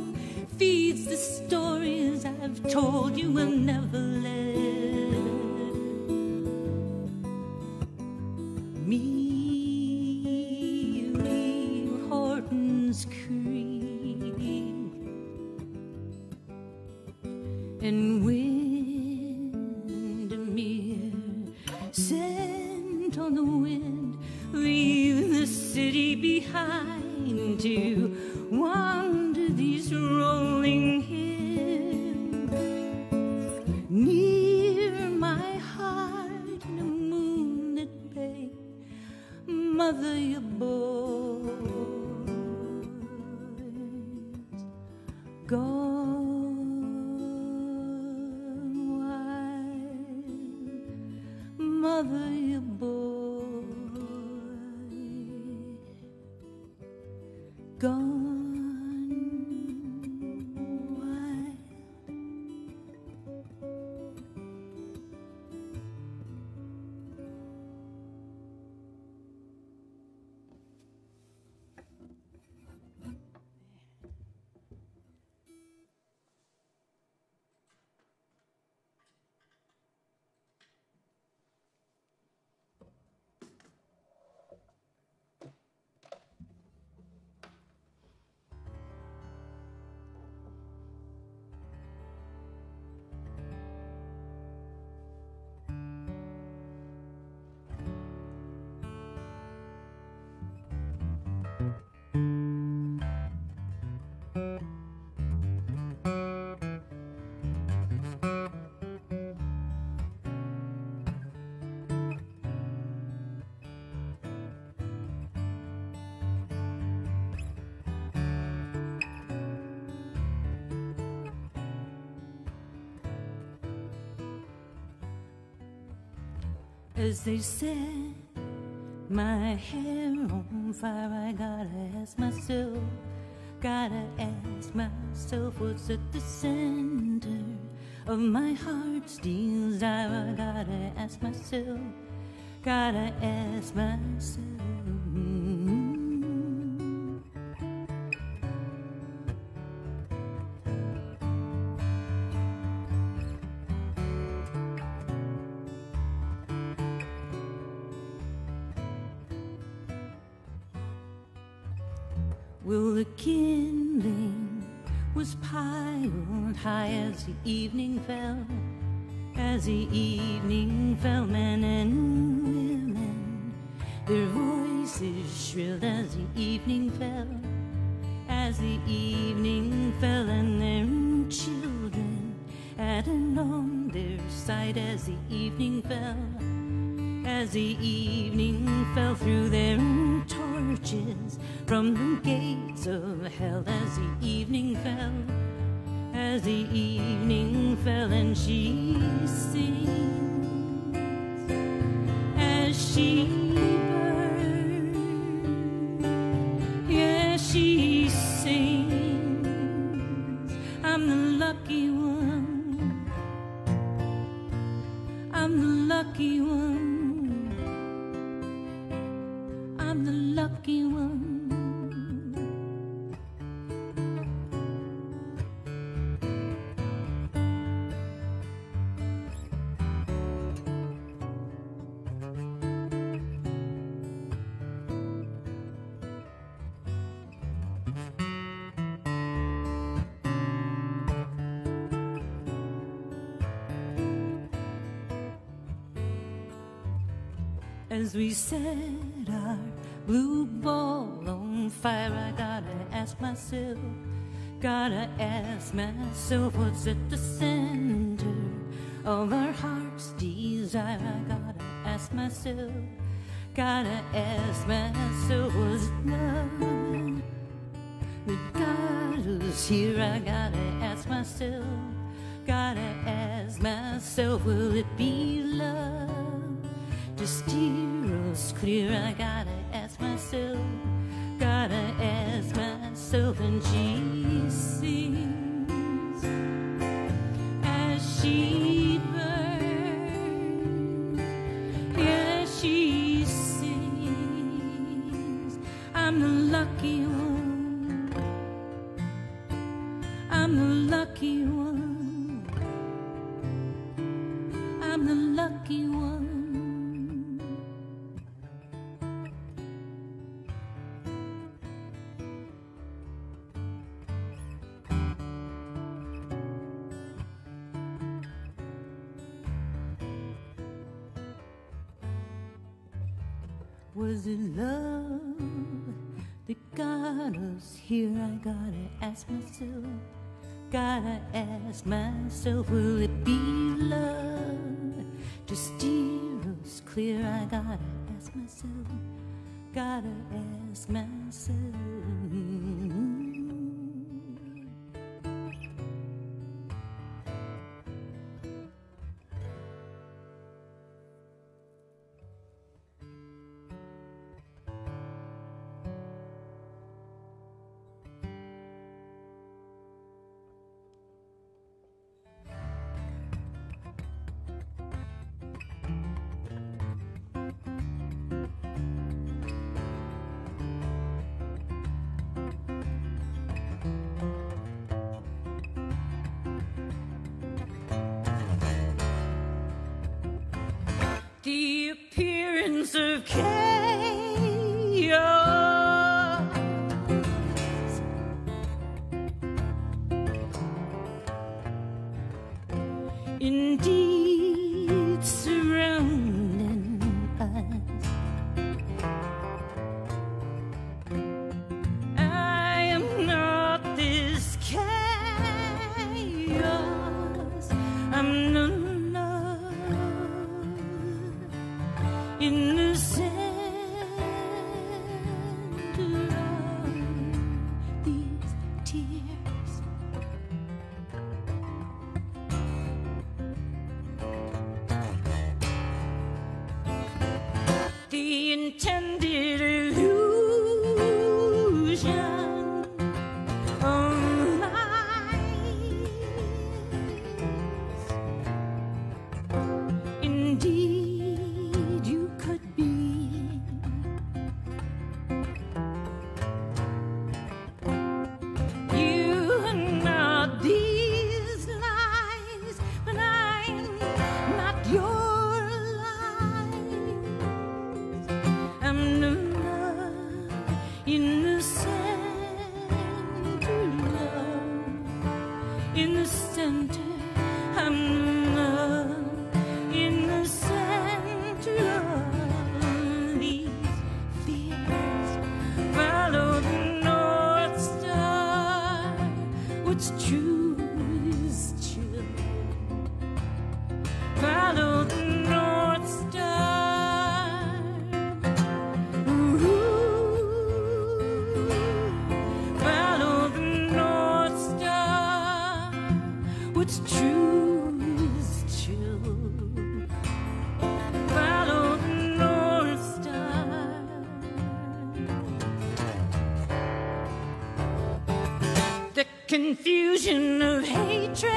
feeds the stories I've told you will never let me leave Horton's Creek. And Windermere, sent on the wind, leave the city behind to wander these rolling hills. Near my heart in a moonlit bay, mother your boys. Gone wild, mother your boy. Gone wild. As they set my hair on fire, I gotta ask myself what's at the center of my heart's desire. I gotta ask myself. Well, the kindling was piled high as the evening fell, men and women, their voices shrilled as the evening fell, and their children added on their side as the evening fell through their torches from the gates of hell, as the evening fell, and she sings as she burns. Yeah, she sings. I'm the lucky one. I'm the lucky one. I'm the lucky one. as we set our blue ball on fire. I gotta ask myself, what's at the center of our heart's desire. I gotta ask myself, was it love that got us here? I gotta ask myself, will it be love to steer us clear? I gotta ask myself, and she sings as she burns, yeah, she sings. I'm the lucky one, I'm the lucky one, I'm the lucky one. Was it love that got us here? I gotta ask myself, will it be love to steer us clear? I gotta ask myself. The appearance of chaos, indeed surrounding us. I am not this chaos, I'm not in the center of these tears. The intended illusion of lies, indeed you could be. You know these lies, but I'm not your lies. I'm the love in the center, love in the center. I'm the love in the center of these fears. Follow the North Star. What's true is true. Follow the North Star. Ooh. Follow the North Star. What's true is true. Follow the North Star. The confusion of hatred,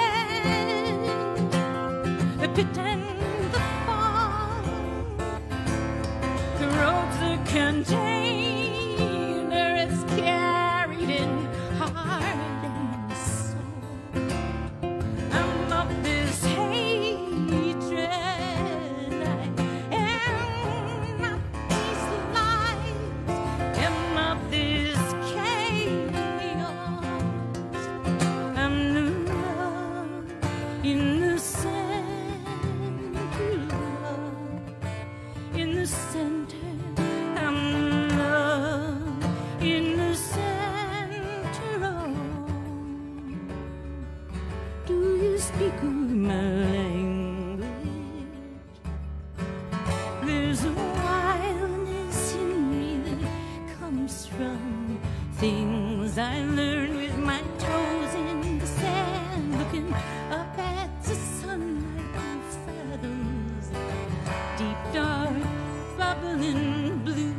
the pit and the fall, the roads, the container is carried in heart and soul. I'm of this hatred, I am not these lies, am of this chaos. I'm the love in the center, love in the center. speak my language? There's a wildness in me that comes from things I learned with my toes in the sand, looking up at the sunlight of fathoms, deep dark, bubbling blue.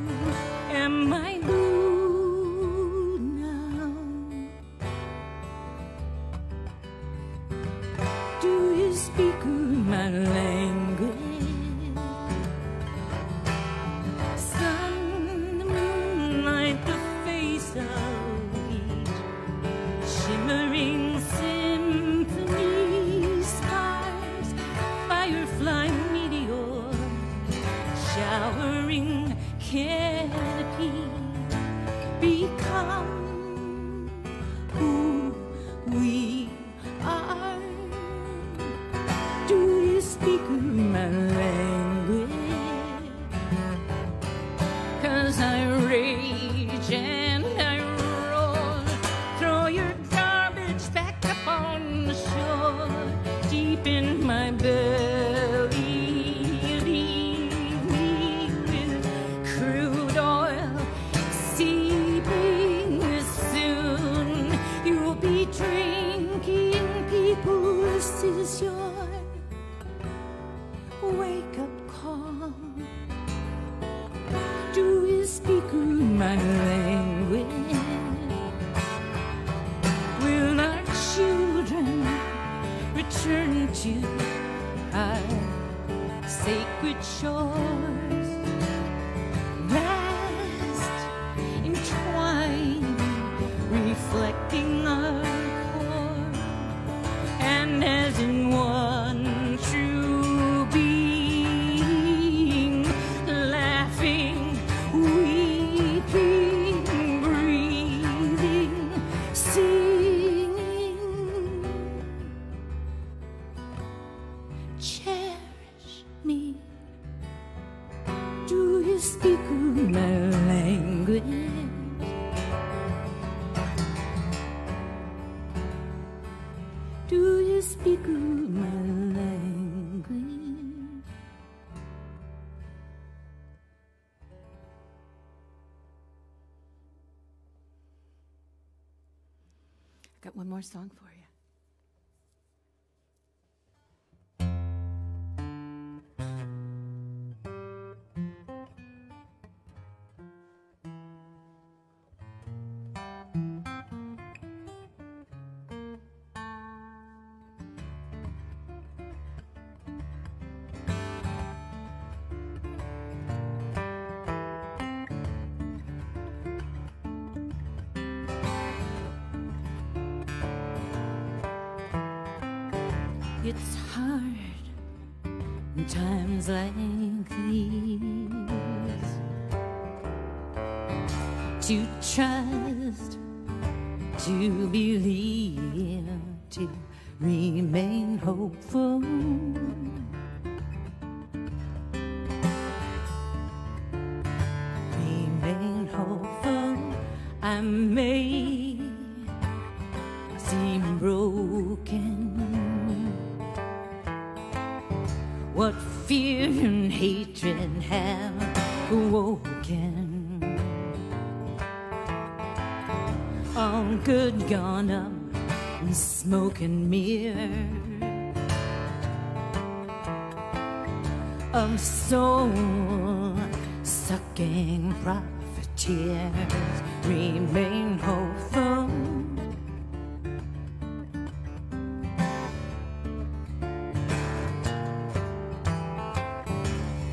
Am I blue now? Do you speak my language? Sun, the moonlight, the face of each shimmering symphony, stars, firefly, meteor, showering canopy, become who we are. Do you speak my language? 'Cause I rage and I roar, throw your garbage back up on the shore, deep in my belly, leave me with crude oil seeping soon. You'll be drinking people, this is your wake-up call. Do you speak my language? Will our children return to our sacred shores? Rest entwined, reflecting our core, and as in one true being, laughing, weeping, breathing, singing. Cherish me. Do you speak my language? Do you speak my language? I got one more song for you. It's hard in times like these to trust, to believe, to remain hopeful. Remain hopeful. I may seem broken. What fear and hatred have awoken. All good gone up in smoke and mirror of soul-sucking profiteers. Remain hopeful.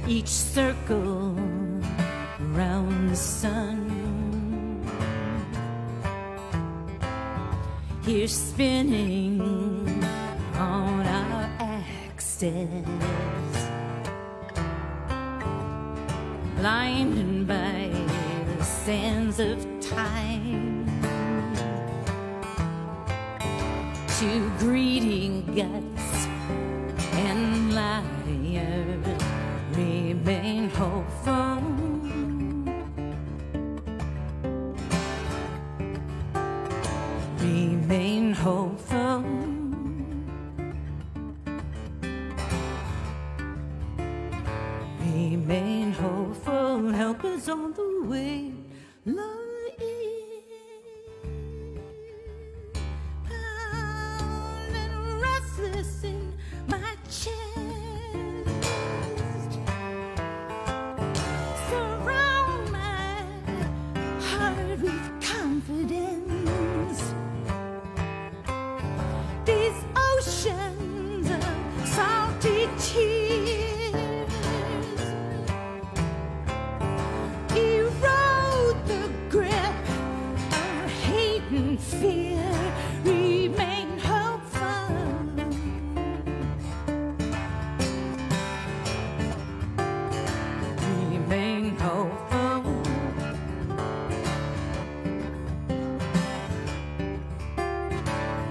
Each circle round the sun, here spinning on our axis, blinded by the sands of time, to greedy guts and liars. Remain hopeful. Remain hopeful.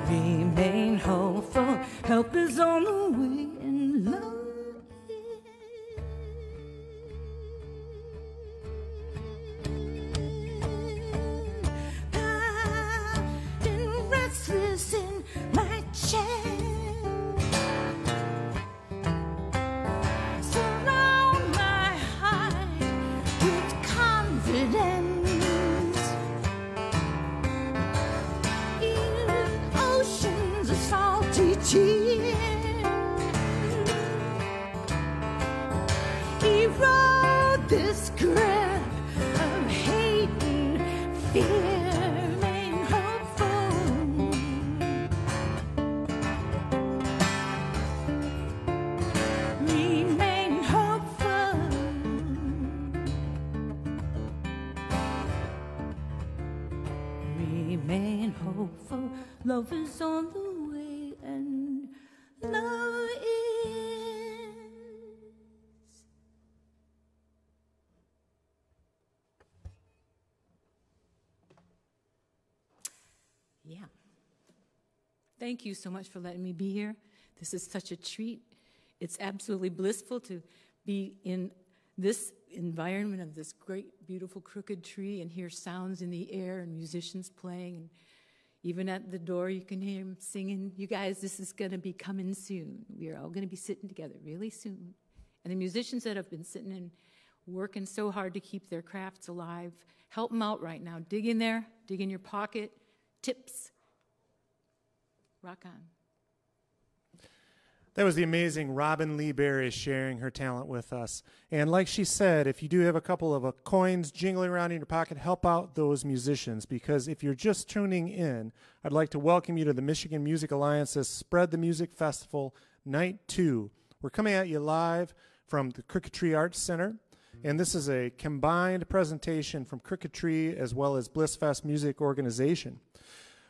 Remain hopeful, help is on the way, and love I've been restless in my chair. Surround my heart with confidence. In oceans of salty tears, erode this grip of hate and fear. Remain hopeful. Remain hopeful. Remain hopeful. Love is on the way, and love is. Yeah. Thank you so much for letting me be here. This is such a treat. It's absolutely blissful to be in this environment of this great, beautiful crooked tree and hear sounds in the air and musicians playing. And even at the door, you can hear them singing. You guys, this is going to be coming soon. We are all going to be sitting together really soon. And the musicians that have been sitting and working so hard to keep their crafts alive, help them out right now. Dig in there, dig in your pocket. Tips. Rock on. That was the amazing Robin Lee Berry sharing her talent with us. And like she said, if you do have a couple of coins jingling around in your pocket, help out those musicians, because if you're just tuning in, I'd like to welcome you to the Michigan Music Alliance's Spread the Music Festival Night 2. We're coming at you live from the Crooked Tree Arts Center, and this is a combined presentation from Crooked Tree as well as Blissfest Music Organization.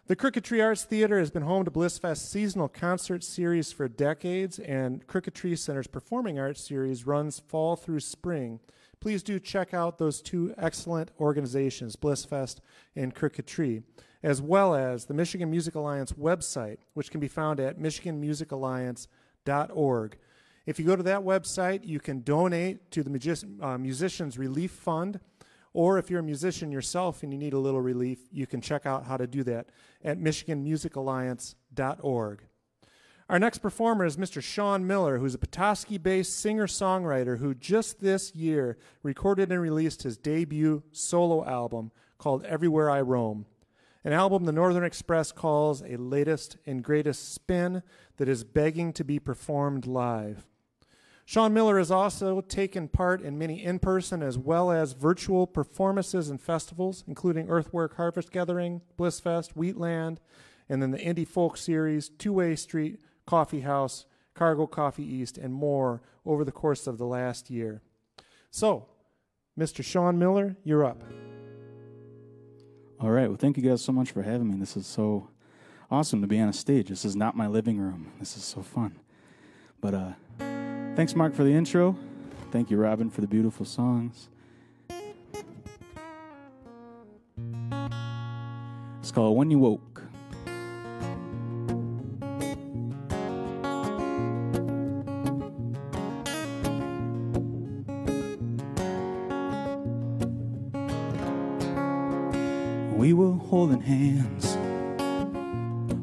The Crooked Tree Arts Theater has been home to Blissfest's seasonal concert series for decades, and Crooked Tree Center's Performing Arts series runs fall through spring. Please do check out those two excellent organizations, Blissfest and Crooked Tree, as well as the Michigan Music Alliance website, which can be found at michiganmusicalliance.org. If you go to that website, you can donate to the Musicians Relief Fund, or if you're a musician yourself and you need a little relief, you can check out how to do that at michiganmusicalliance.org. Our next performer is Mr. Sean Miller, who's a Petoskey-based singer-songwriter who just this year recorded and released his debut solo album called Everywhere I Roam, an album the Northern Express calls a latest and greatest spin that is begging to be performed live. Sean Miller has also taken part in many in-person as well as virtual performances and festivals, including Earthwork Harvest Gathering, Blissfest, Wheatland, and then the Indie Folk Series, Two-Way Street, Coffee House, Cargo Coffee East, and more over the course of the last year. So, Mr. Sean Miller, you're up. All right. Well, thank you guys so much for having me. This is so awesome to be on a stage. This is not my living room. This is so fun. But thanks, Mark, for the intro. Thank you, Robin, for the beautiful songs. It's called When You Woke. We were holding hands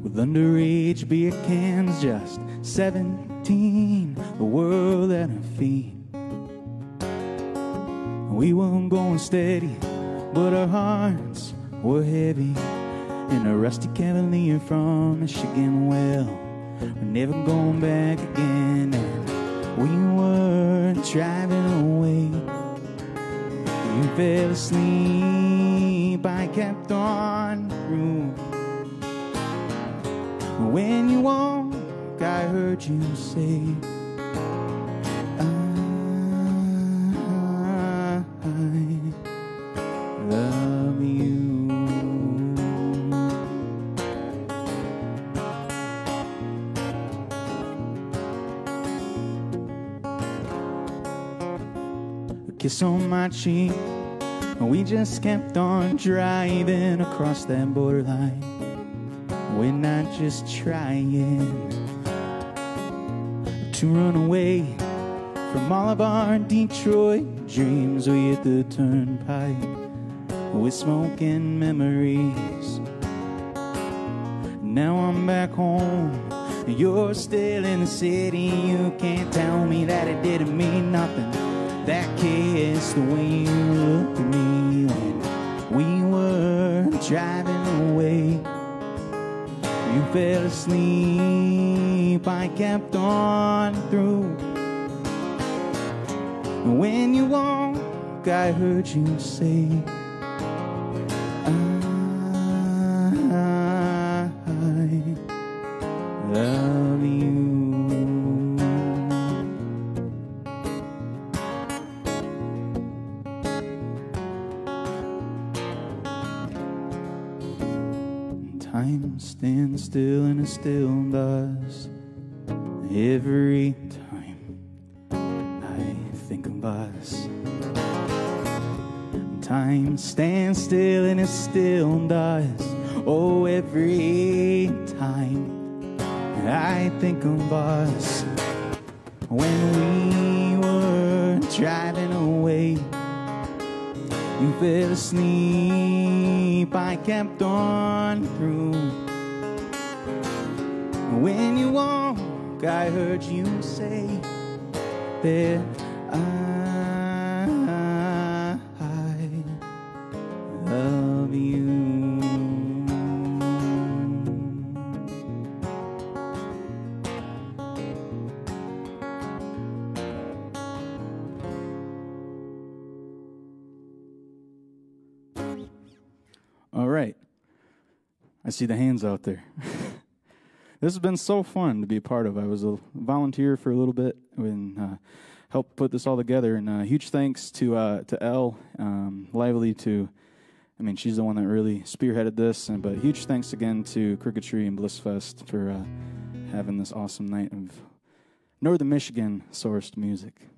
with underage beer cans, just 17, the world at our feet. We weren't going steady, but our hearts were heavy. In a rusty Cavalier from Michigan, well, we're never going back again. And we were driving away. You fell asleep, I kept on through. When you woke, I heard you say, I love you. A kiss on my cheek, we just kept on driving across that borderline. we're not just trying to run away from all of our Detroit dreams. We hit the turnpike with smoking memories. Now I'm back home, you're still in the city. You can't tell me that it didn't mean nothing, that kiss, the way you looked at me when we were driving away. You fell asleep, I kept on through. When you walk, I heard you say, I love you. Time stands still and it still does every time I think of us. Time stands still and it still does, oh, every time I think of us. When we were driving away, you fell asleep, I kept on through. When you walk, I heard you say that I love you. All right. I see the hands out there. This has been so fun to be a part of. I was a volunteer for a little bit and helped put this all together. And huge thanks to Elle, Lively, she's the one that really spearheaded this. But huge thanks again to Crooked Tree and Blissfest for having this awesome night of Northern Michigan sourced music.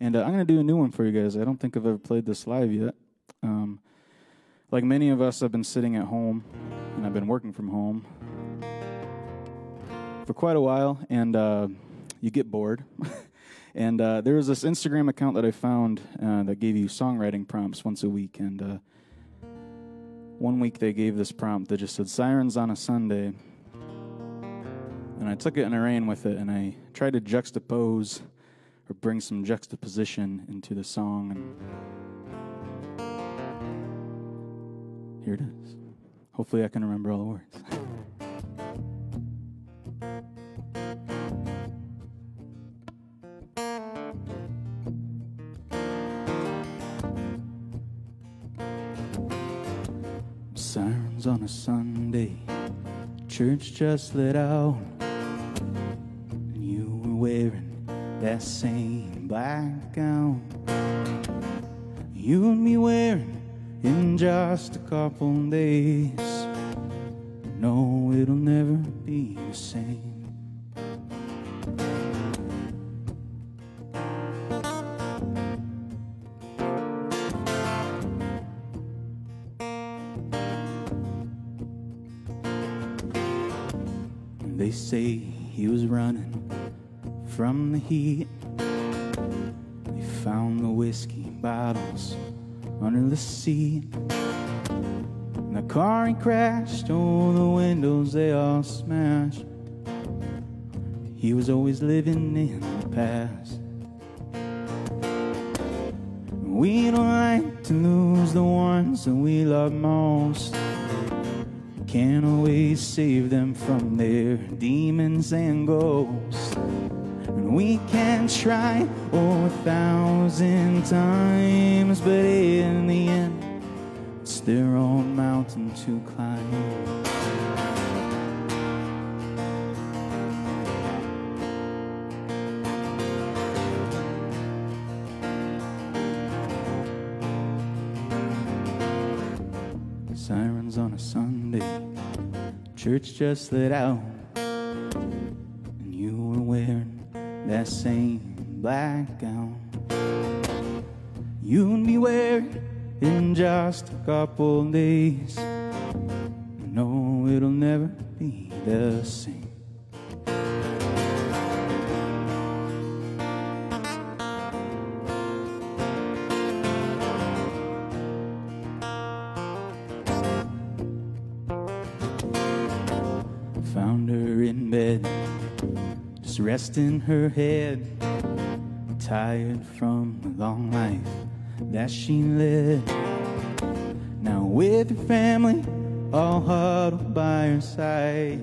And I'm going to do a new one for you guys. I don't think I've ever played this live yet. Like many of us, I've been sitting at home, and I've been working from home for quite a while, and you get bored. And there was this Instagram account that I found that gave you songwriting prompts once a week, and one week they gave this prompt that just said, "Sirens on a Sunday." And I took it and I ran with it, and I tried to juxtapose or bring some juxtaposition into the song, and here it is. Hopefully I can remember all the words. Sirens on a Sunday, church just let out, and you were wearing that same black gown you'll be wearing in just a couple days. No, it'll never be the same. They say he was running from the heat. They found the whiskey bottles under the seat. And the car he crashed, oh, the windows they all smashed. He was always living in the past. We don't like to lose the ones that we love most. Can't always save them from their demons and ghosts. And we can try 1,000 times, but in the end, it's their own mountain to climb. Sirens on a Sunday, church just let out, and you were wearing that same black gown you'd be wearing in just a couple days. No, be the same. Found her in bed, just resting her head, tired from the long life that she led. Now with her family all huddled by her side,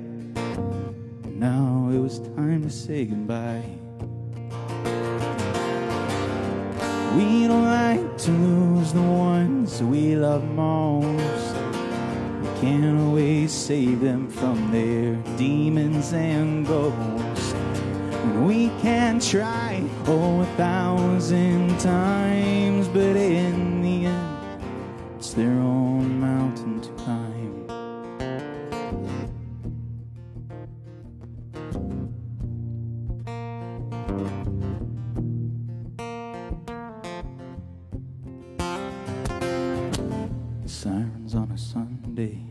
now it was time to say goodbye. We don't like to lose the ones we love most. We can't always save them from their demons and ghosts. And we can try 1,000 times, but in the end, it's their own mountain to climb. Sirens on a Sunday,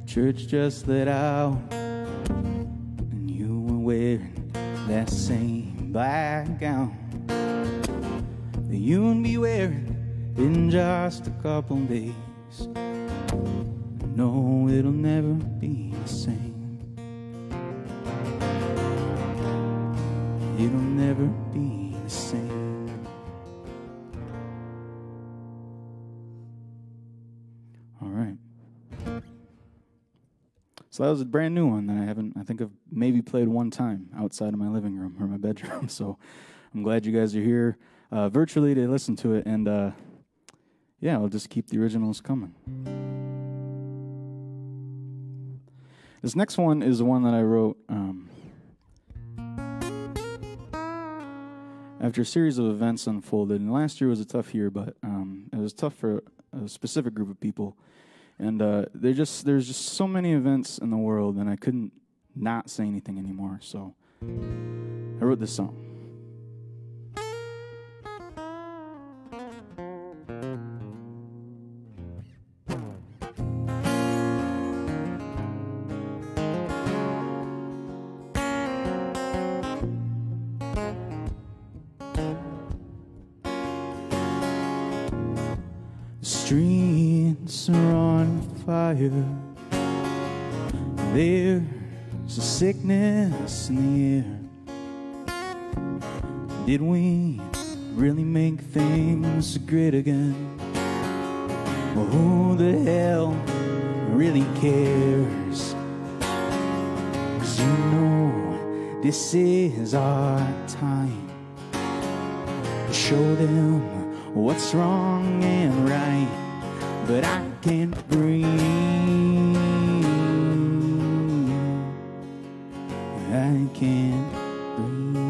church just let out, and you were wearing that same black gown that you'll be wearing in just a couple days. No, it'll never be the same. It'll never be the same. All right. So that was a brand new one that I think I've maybe played one time outside of my living room or my bedroom. So I'm glad you guys are here virtually to listen to it. And yeah, I'll just keep the originals coming. This next one is the one that I wrote after a series of events unfolded. And last year was a tough year, but it was tough for a specific group of people. And there's just so many events in the world, and I couldn't not say anything anymore. So I wrote this song. The streets are on fire. There's a sickness in the air. Did we really make things great again? Well, who the hell really cares? 'Cause you know this is our time to show them what's wrong and right. But I can't breathe. I can't breathe.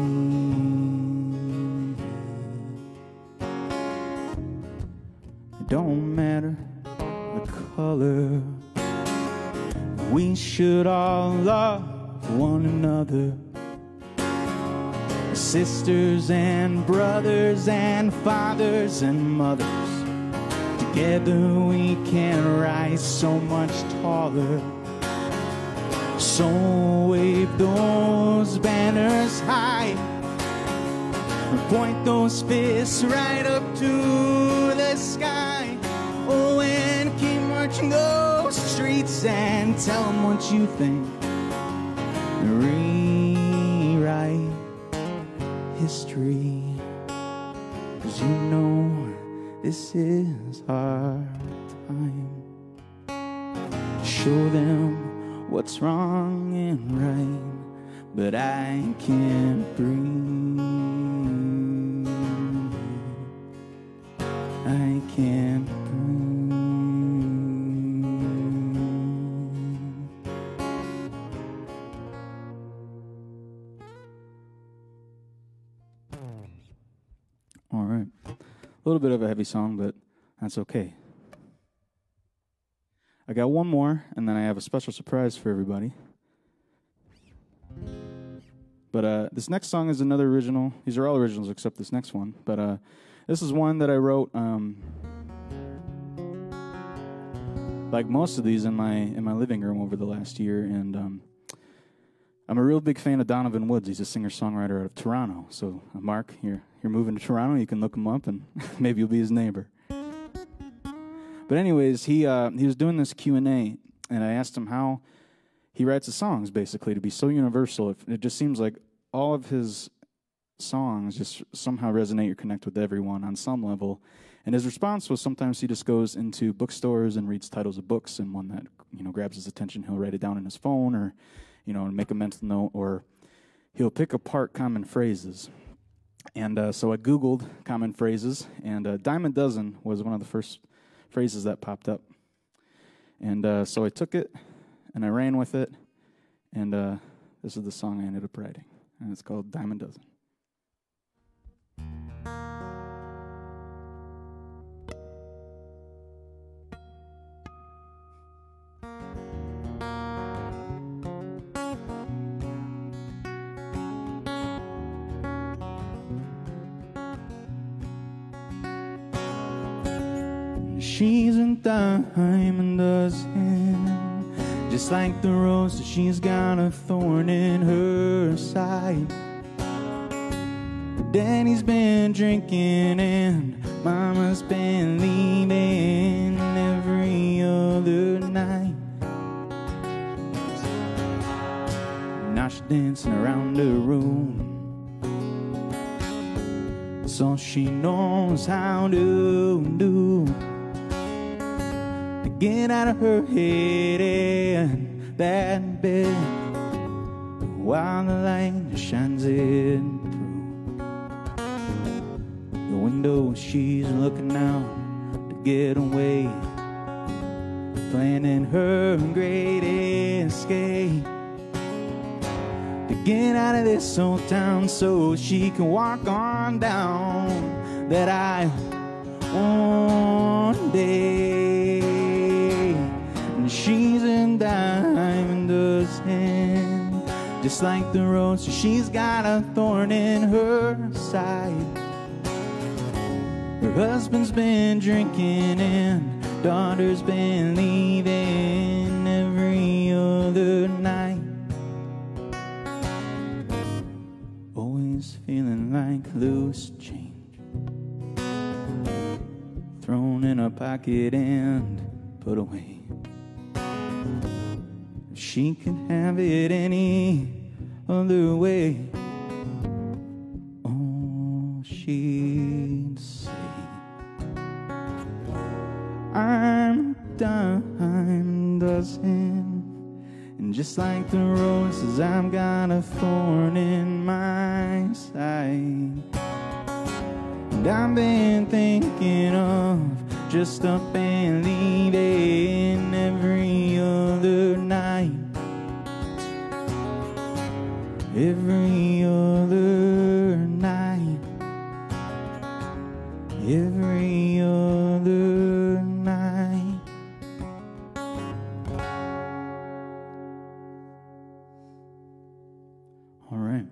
It don't matter the color. We should all love one another. Sisters and brothers and fathers and mothers. Together we can rise so much taller. So wave those banners high, point those fists right up to the sky. Oh, and keep marching those streets and tell them what you think. Rewrite history, 'cause you know this is our time. Show them what's wrong and right, but I can't breathe. I can't breathe. All right. A little bit of a heavy song, but that's okay. I got one more, and then I have a special surprise for everybody. But this next song is another original. These are all originals except this next one. But this is one that I wrote like most of these in my living room over the last year, and I'm a real big fan of Donovan Woods. He's a singer-songwriter out of Toronto. So, Mark, you're moving to Toronto. You can look him up, and maybe you'll be his neighbor. But anyways, he was doing this Q&A, and I asked him how he writes his songs, basically, to be so universal. It just seems like all of his songs just somehow resonate or connect with everyone on some level. And his response was sometimes he just goes into bookstores and reads titles of books, and one that, grabs his attention, he'll write it down in his phone or, make a mental note, or he'll pick apart common phrases. And so I Googled common phrases, and dime a dozen was one of the first phrases that popped up. And so I took it, and I ran with it, and this is the song I ended up writing, and it's called Dime a Dozen. She's a dime a dozen, just like the rose that she's got a thorn in her side. Daddy's been drinking and Mama's been leaving every other night. Now she's dancing around the room, that's all she knows how to do. Get out of her head and that bed while the light just shines it through the window. She's looking out to get away, planning her great escape, to get out of this old town so she can walk on down that aisle one day. She's a dime a dozen, just like the rose. She's got a thorn in her side. Her husband's been drinking and daughter's been leaving every other night. Always feeling like loose change, thrown in a pocket and put away. She could have it any other way, oh, she'd say, I'm a dime dozen, and just like the roses, I've got a thorn in my side. And I've been thinking of just up and leaving every other night. Every other night. Every other night. All right.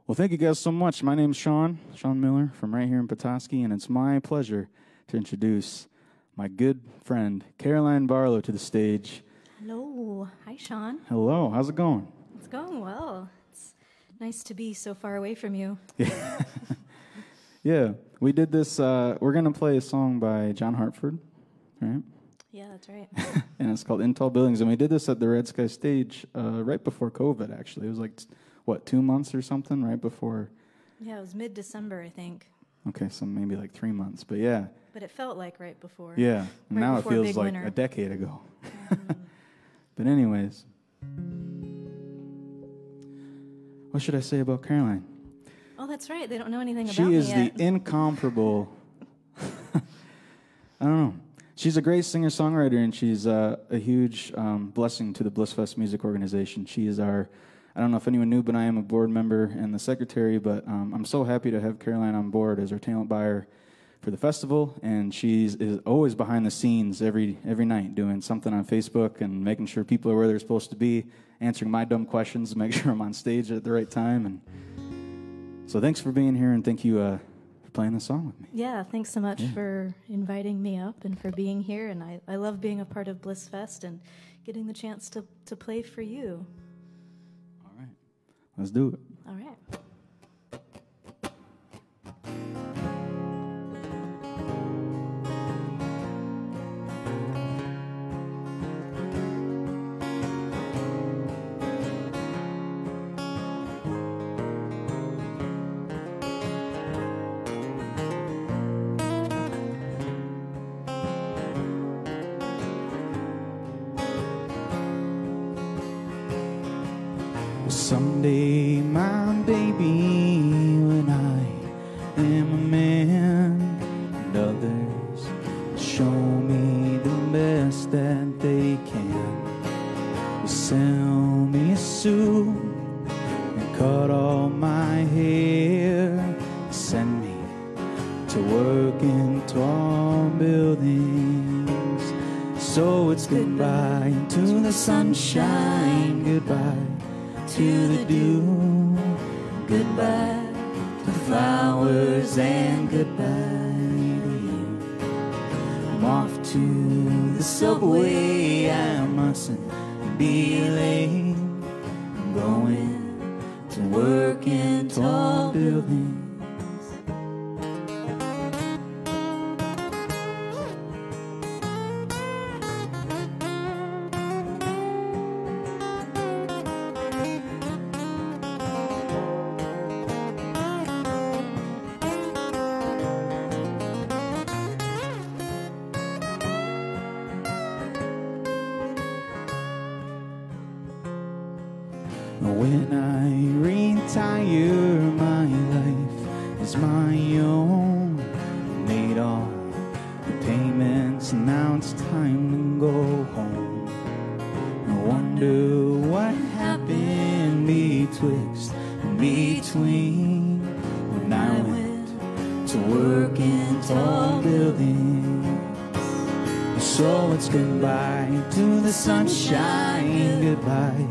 Well, thank you guys so much. My name's Sean Miller from right here in Petoskey, and it's my pleasure to introduce my good friend, Caroline Barlow, to the stage. Hello. Hi, Sean. Hello. How's it going? It's going well. It's nice to be so far away from you. Yeah. Yeah. We did this. We're going to play a song by John Hartford, right? Yeah, that's right. And it's called In Tall Buildings. And we did this at the Red Sky stage right before COVID, actually. It was like, 2 months or something right before? Yeah, it was mid-December, I think. Okay, so maybe like 3 months. But yeah. But it felt like right before. Yeah. And right now it feels like winter. a decade ago. But anyways. What should I say about Caroline? Oh, that's right. They don't know anything about She me is yet. the incomparable. I don't know. She's a great singer-songwriter, and she's a huge blessing to the Blissfest Music Organization. She is our, I don't know if anyone knew, but I am a board member and the secretary, but I'm so happy to have Caroline on board as our talent buyer for the festival, and she's always behind the scenes every night doing something on Facebook and making sure people are where they're supposed to be, answering my dumb questions to make sure I'm on stage at the right time. And so thanks for being here, and thank you for playing the song with me. Yeah, thanks so much for inviting me up and for being here. And I love being a part of Blissfest and getting the chance to play for you. All right. Let's do it. All right. Someday, my baby, when I am a man, and others show me the best that they can, will sell me a suit and cut all my hair, send me to work in tall buildings. So it's goodbye to the sunshine, goodbye to the dew, goodbye to the flowers, and goodbye to you. I'm off to the subway, I mustn't be late. I'm going to work in tall buildings. When I retire, my life is my own. Made all the payments, now it's time to go home. I wonder what happened betwixt and between when I went to work in tall buildings. So it's goodbye to the sunshine, goodbye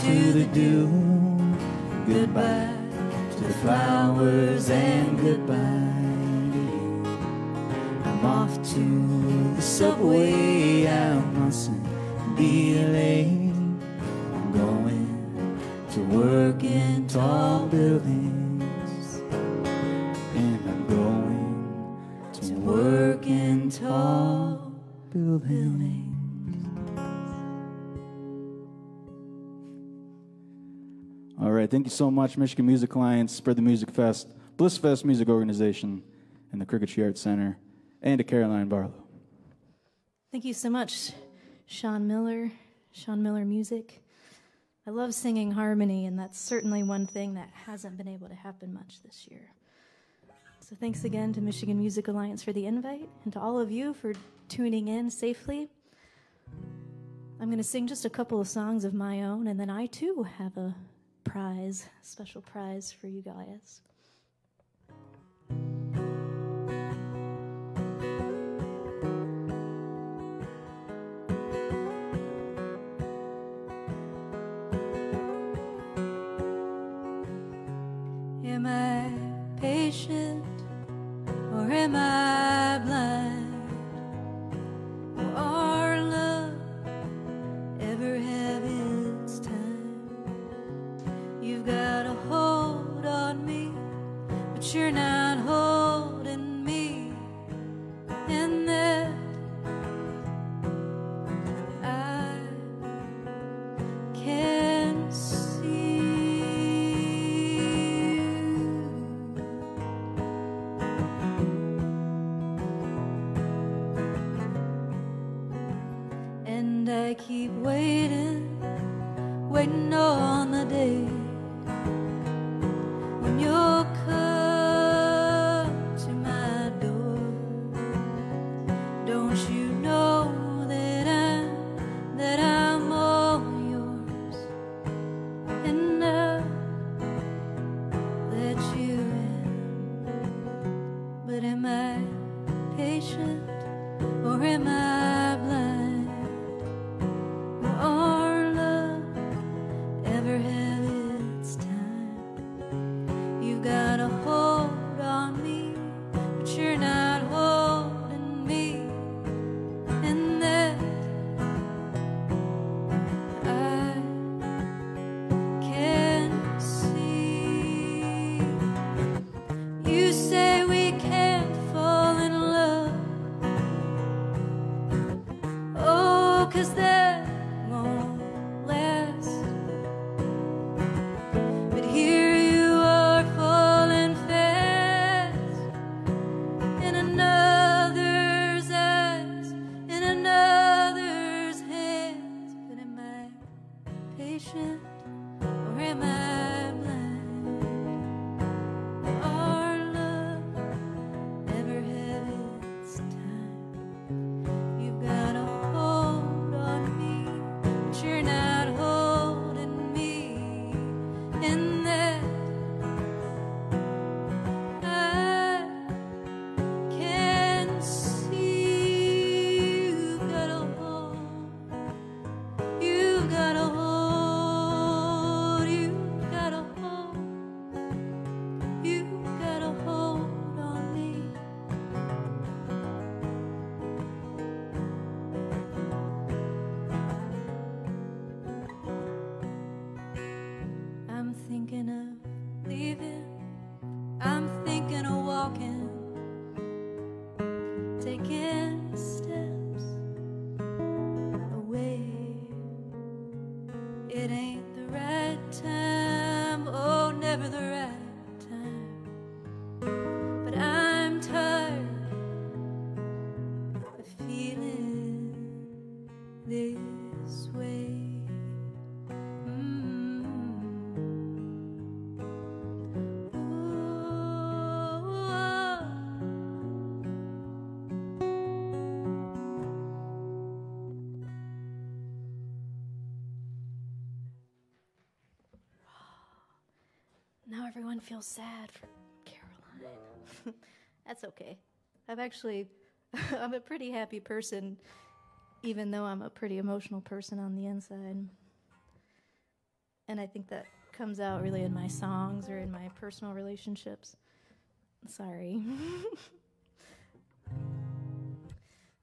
to the dew, goodbye to the flowers, and goodbye to you. I'm off to the subway, I mustn't be late. I'm going to work in tall buildings, and I'm going to work in tall buildings. All right, thank you so much, Michigan Music Alliance, Spread the Music Fest, Blissfest Music Organization, and the Cricket Tree Arts Center, and to Caroline Barlow. Thank you so much, Sean Miller Music. I love singing harmony, and that's certainly one thing that hasn't been able to happen much this year. So thanks again to Michigan Music Alliance for the invite, and to all of you for tuning in safely. I'm going to sing just a couple of songs of my own, and then I too have a special prize for you guys. Am I patient or am I blind? Will our love ever have its time? You've got a hold on me, but you're not holding me, and that I can see you. And I keep waiting on the day when you'll come to my door. Don't you know that I'm all yours, and now let you in. But am I patient or am I blind? Will our love ever have it? patient or am I blind? Our love never have its time. You've got a hold on me, but you're not holding me, and that I can see. You've got a hold, you've got a hold, you've got a hold, you've got a hold on me. I'm thinking of leaving, I'm thinking of walking, taking steps away. It ain't the right time, oh, never the right time. But I'm tired of feeling this way. Now everyone feels sad for Caroline. That's okay. I'm a pretty happy person, even though I'm a pretty emotional person on the inside. And I think that comes out really in my songs or in my personal relationships. Sorry.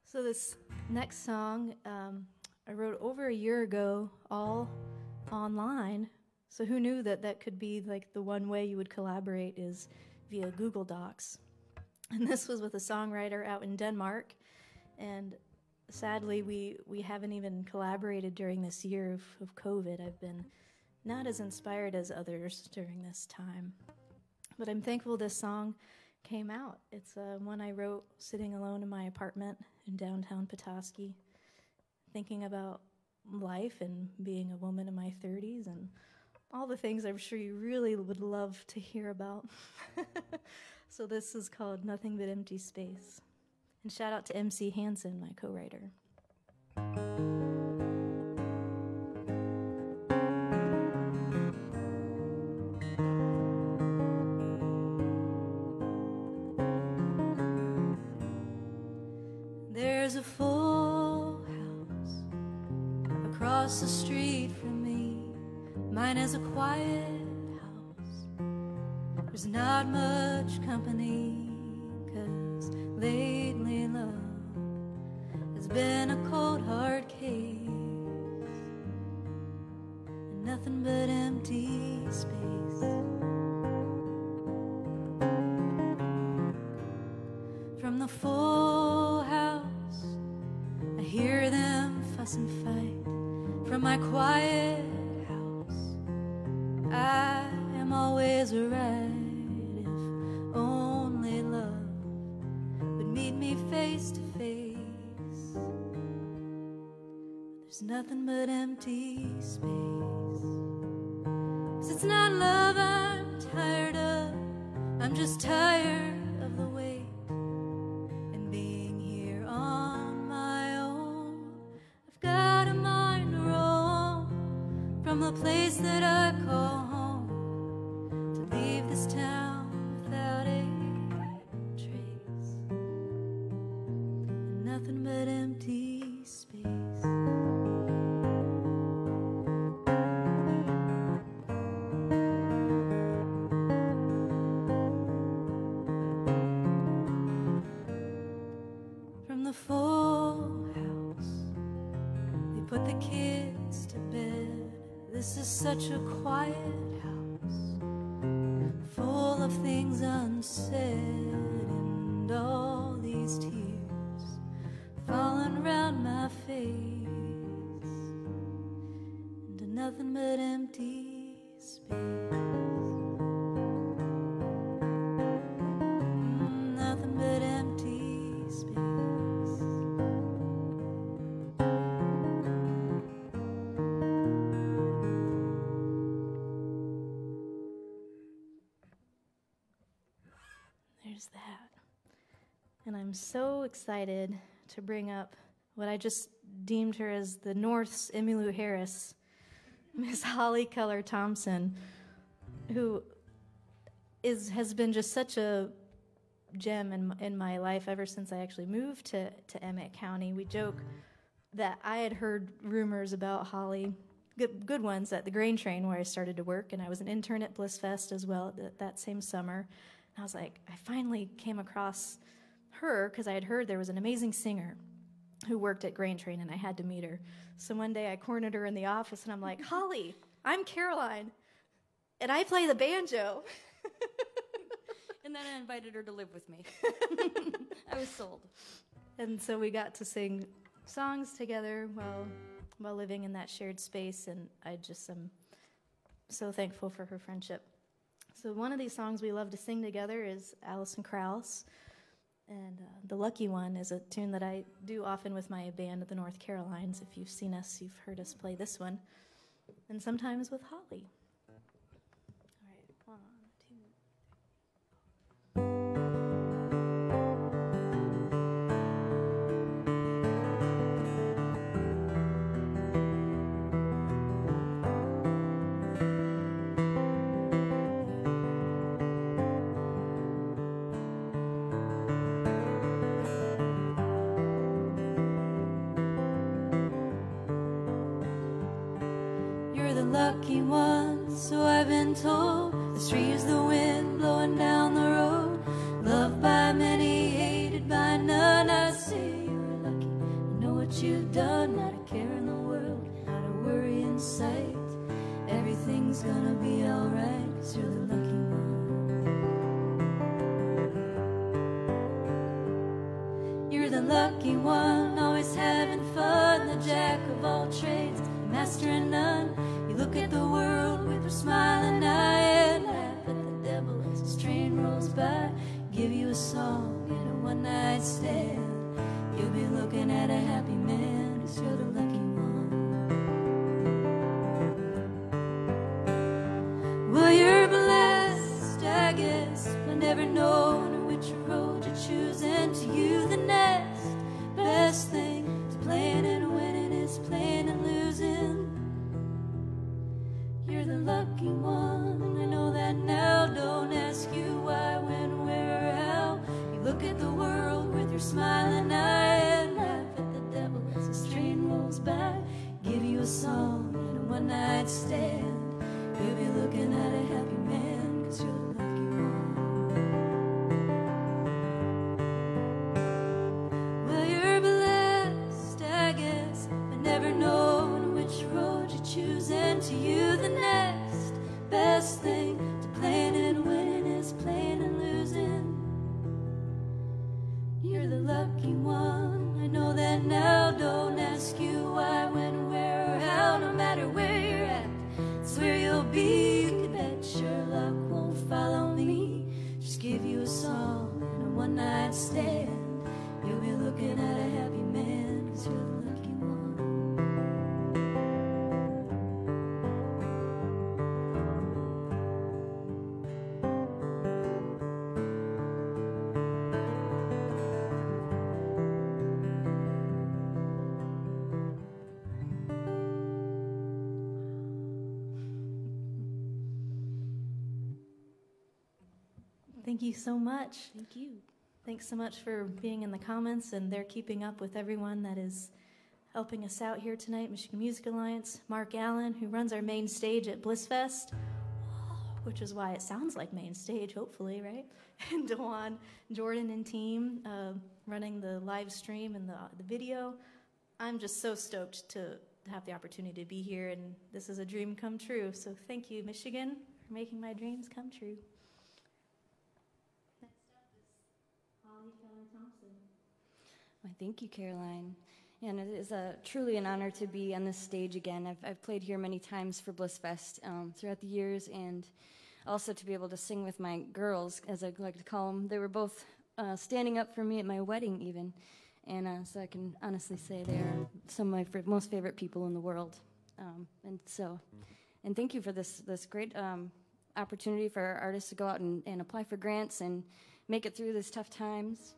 So this next song, I wrote over a year ago, all online. So who knew that that could be like the one way you would collaborate is via Google Docs. And this was with a songwriter out in Denmark. And sadly, we haven't even collaborated during this year of COVID. I've been not as inspired as others during this time. But I'm thankful this song came out. It's one I wrote sitting alone in my apartment in downtown Petoskey, thinking about life and being a woman in my 30s and all the things I'm sure you really would love to hear about. So this is called Nothing But Empty Space. And shout out to MC Hansen, my co-writer. There's a full house across the street from me. Mine is a quiet house. There's not much company, 'cause lately love has been a cold hard case, and nothing but empty space. From the full house I hear them fuss and fight. From my quiet I am always right if only love would meet me face to face. There's nothing but empty space. 'Cause it's not love I'm tired of, I'm just tired of the wait and being here on my own. I've got a mind to roam from the place that I call home, to leave this town without a trace, and nothing but empty space. From the full house, they put the kids to bed. This is such a quiet house, full of things unsaid, and all these tears falling round my face, into nothing but empty space. Nothing but empty space. I'm so excited to bring up what I just deemed her as the North's Emmylou Harris, Miss Holly Keller-Thompson, who has been just such a gem in my life ever since I actually moved to Emmett County. We joke that I had heard rumors about Holly, good ones, at the grain train where I started to work, and I was an intern at Blissfest as well that same summer. And I was like, I finally came across her because I had heard there was an amazing singer who worked at grain train, and I had to meet her. So one day I cornered her in the office, and I'm like, Holly, I'm Caroline, and I play the banjo. And then I invited her to live with me. I was sold. And so we got to sing songs together while living in that shared space, and I just am so thankful for her friendship. So one of these songs we love to sing together is Alison Krauss, and The Lucky One is a tune that I do often with my band at the North Carolines. If you've seen us, you've heard us play this one, and sometimes with Holly. All right, 1, 2. Lucky one, so I've been told. The street is the wind blowing down the road. Loved by many, hated by none. I say you're lucky. I know what you've done. Not a care in the world, not a worry in sight. Everything's gonna be alright, 'cause you're the lucky one. You're the lucky one, always having fun. The jack of all trades, master of none. You look at the world with a smiling eye and laugh at the devil as his train rolls by. Give you a song and a one-night stand. You'll be looking at a happy man, 'cause you're the lucky one. Well, you're blessed, I guess, by never knowing which road you're choosing. To you, the next best thing is playing and winning is playing and losing. You're the lucky one, I know that now. Don't ask you why, when, where, or how. You look at the world with your smiling eye and laugh at the devil as his train rolls by. Give you a song and a one-night stand. You'll be looking at a happy man, 'cause you're the lucky one. Well, you're blessed, I guess, but never knowing which road you're choosing. To you, the next best thing to playing and winning is playing and losing. You're the lucky one, I know that now. Don't ask you why, when, where, or how. No matter where you're at, it's where you'll be. You can bet your luck won't follow me. Just give you a song and a one-night stand. You'll be looking at a happy man, 'cause you're the lucky one. Thank you so much. Thank you. Thanks so much for being in the comments, and they're keeping up with everyone that is helping us out here tonight. Michigan Music Alliance, Mark Allen, who runs our main stage at Blissfest, which is why it sounds like main stage, hopefully, right? And Dewan, Jordan, and team running the live stream and the video. I'm just so stoked to have the opportunity to be here, and this is a dream come true. So thank you, Michigan, for making my dreams come true. Well, thank you, Caroline. And it is truly an honor to be on this stage again. I've played here many times for Blissfest throughout the years, and also to be able to sing with my girls, as I like to call them. They were both standing up for me at my wedding even, and so I can honestly say they're some of my most favorite people in the world. And thank you for this great opportunity for our artists to go out and apply for grants and make it through these tough times.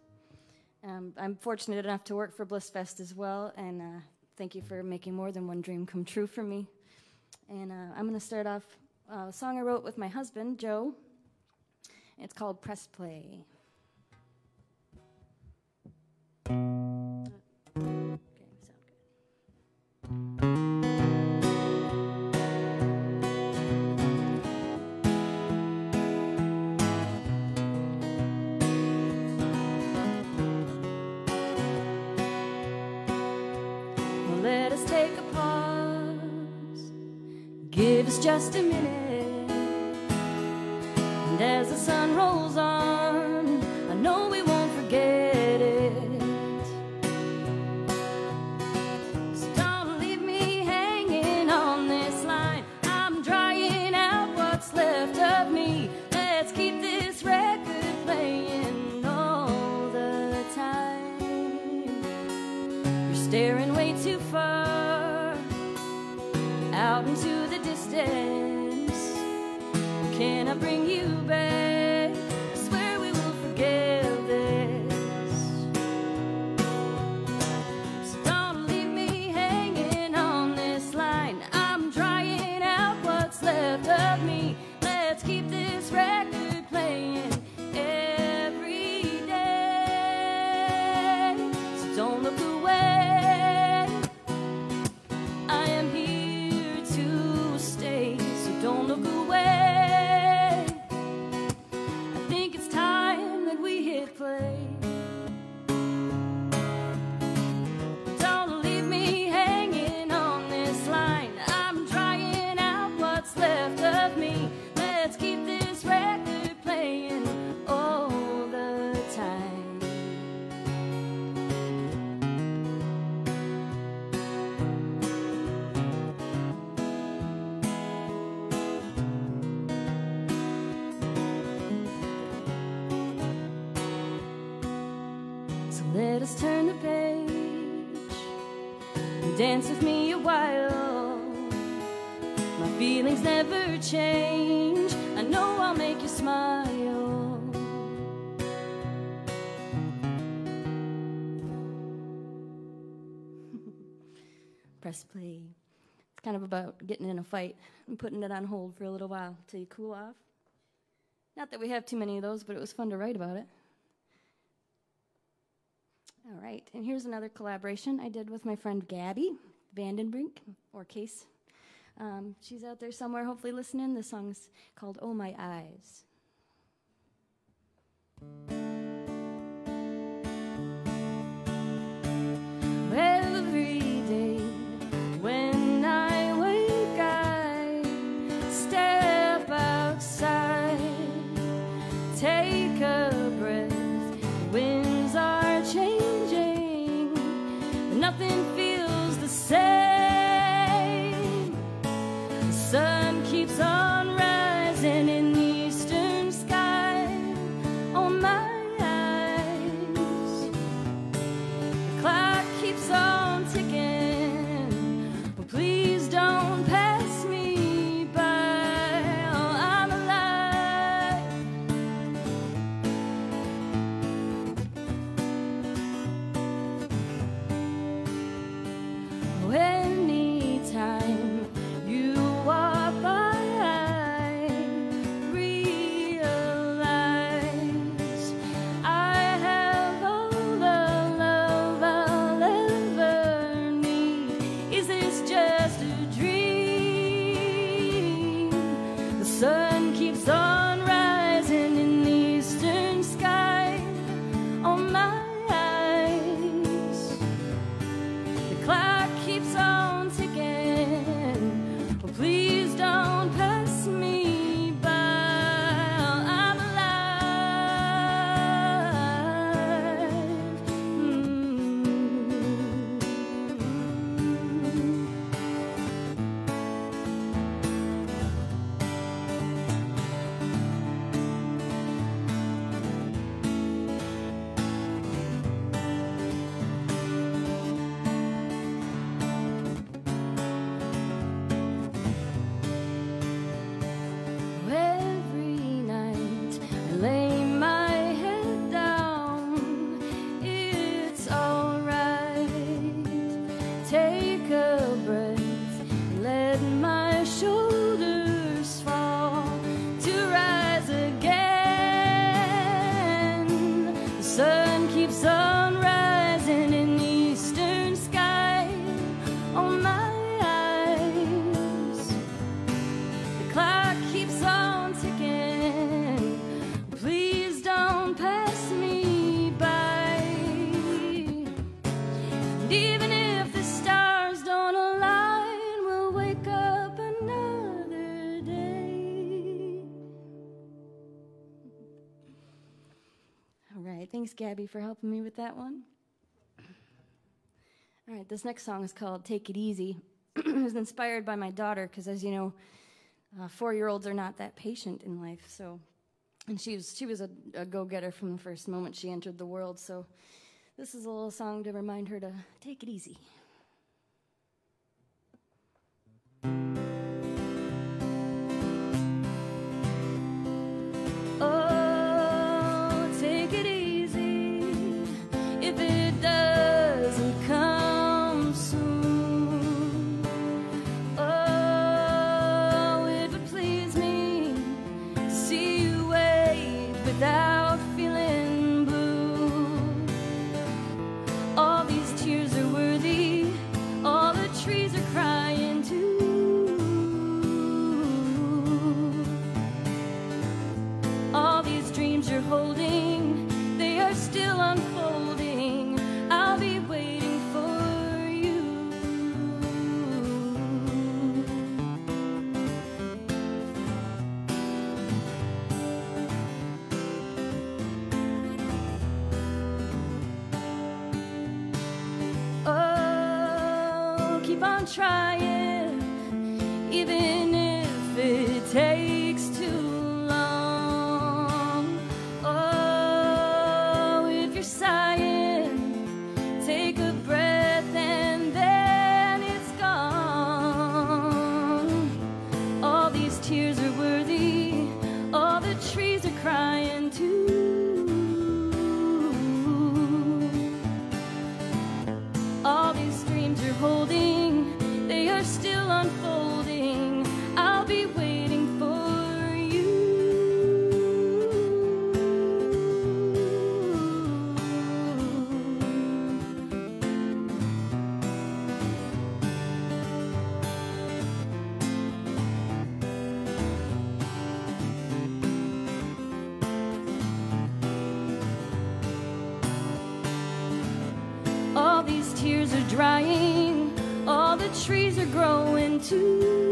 I'm fortunate enough to work for Blissfest as well, and thank you for making more than one dream come true for me. And I'm going to start off a song I wrote with my husband, Joe. It's called Press Play. Let us take a pause, give us just a minute, and as the sun rolls on, I know we won't forget it. So don't leave me hanging on this line, I'm drying out what's left of me. Let's keep this record playing all the time. You're staring way too far out into the distance. Can I bring you back? I swear we will forget this. So don't leave me hanging on this line, I'm drying out what's left of me. Let's keep this record playing every day. So don't look away, I am here to stay, so don't look away. I think it's time that we hit play. Don't leave me hanging on this line, I'm drying out what's left of me. Let's keep this record playing all the time. So let us turn the page and dance with me a while. My feelings never change, I know I'll make you smile. Press play. It's kind of about getting in a fight and putting it on hold for a little while till you cool off. Not that we have too many of those, but it was fun to write about it. All right, and here's another collaboration I did with my friend Gabby Vandenbrink, or Case. She's out there somewhere, hopefully listening. The song's called Oh My Eyes. Every day when I wake, I step outside, take a breath. The winds are changing, but nothing feels the same. The sun keeps on rising in the eastern sky. Oh my eyes, the clock keeps on ticking. Well, please don't pass me by. Oh, I'm alive. Oh, anytime you walk by, shoulders fall to rise again. The sun keeps on rising in the eastern sky on my eyes. The clock keeps on ticking. Please don't pass me by. And even if the stars don't align, we'll wake up another day. All right, thanks, Gabby, for helping me with that one. All right, this next song is called Take It Easy. It was inspired by my daughter, because as you know, 4-year-olds are not that patient in life. So, and she was a go-getter from the first moment she entered the world. So this is a little song to remind her to take it easy. Oh, take it easy if it doesn't come soon. Oh, it would please me to see you wait without feeling blue. All these tears are worthy, all the trees are crying too. All these dreams you're holding, they are still unfolding. I'll be waiting for you. Oh, keep on trying, even if it takes too long. Oh, if you're sighing, take a breath and then it's gone. All these tears are worthy, all the trees are crying too. All these dreams you're holding, they are still unfolding. I'll be waiting for you. All these tears are drying, all the trees are growing too.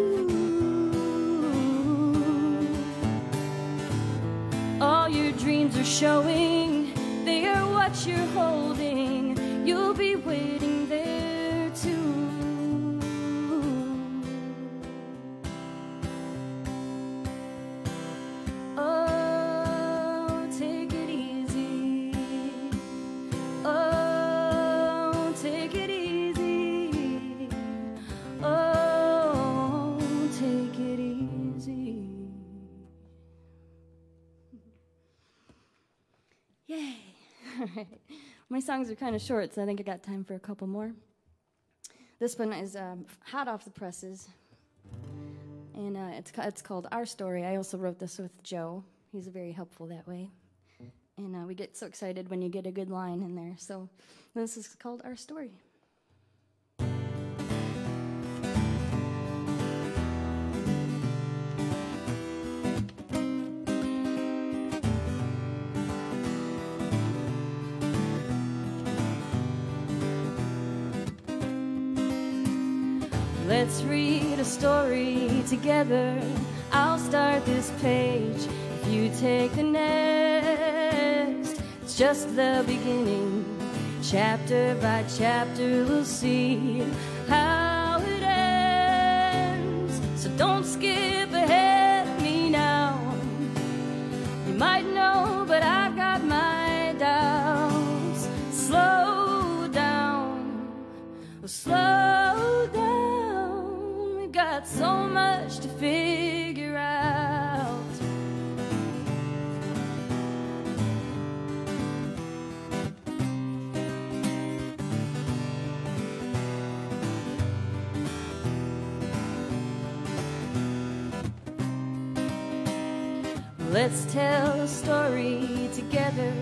All your dreams are showing, they are what you're holding. You'll be waiting there too. Oh, take it easy. Oh, take it easy. Oh, take it easy. Yay. All right. My songs are kind of short, so I think I got time for a couple more. This one is hot off the presses, and it's called Our Story. I also wrote this with Joe. He's very helpful that way. And we get so excited when you get a good line in there. So this is called Our Story. Let's read a story together. I'll start this page if you take the next. It's just the beginning. Chapter by chapter we'll see how it ends. So don't skip ahead of me now. You might know, but I've got my doubts. Slow down, slow down. We've got so much to figure out. Let's tell a story together.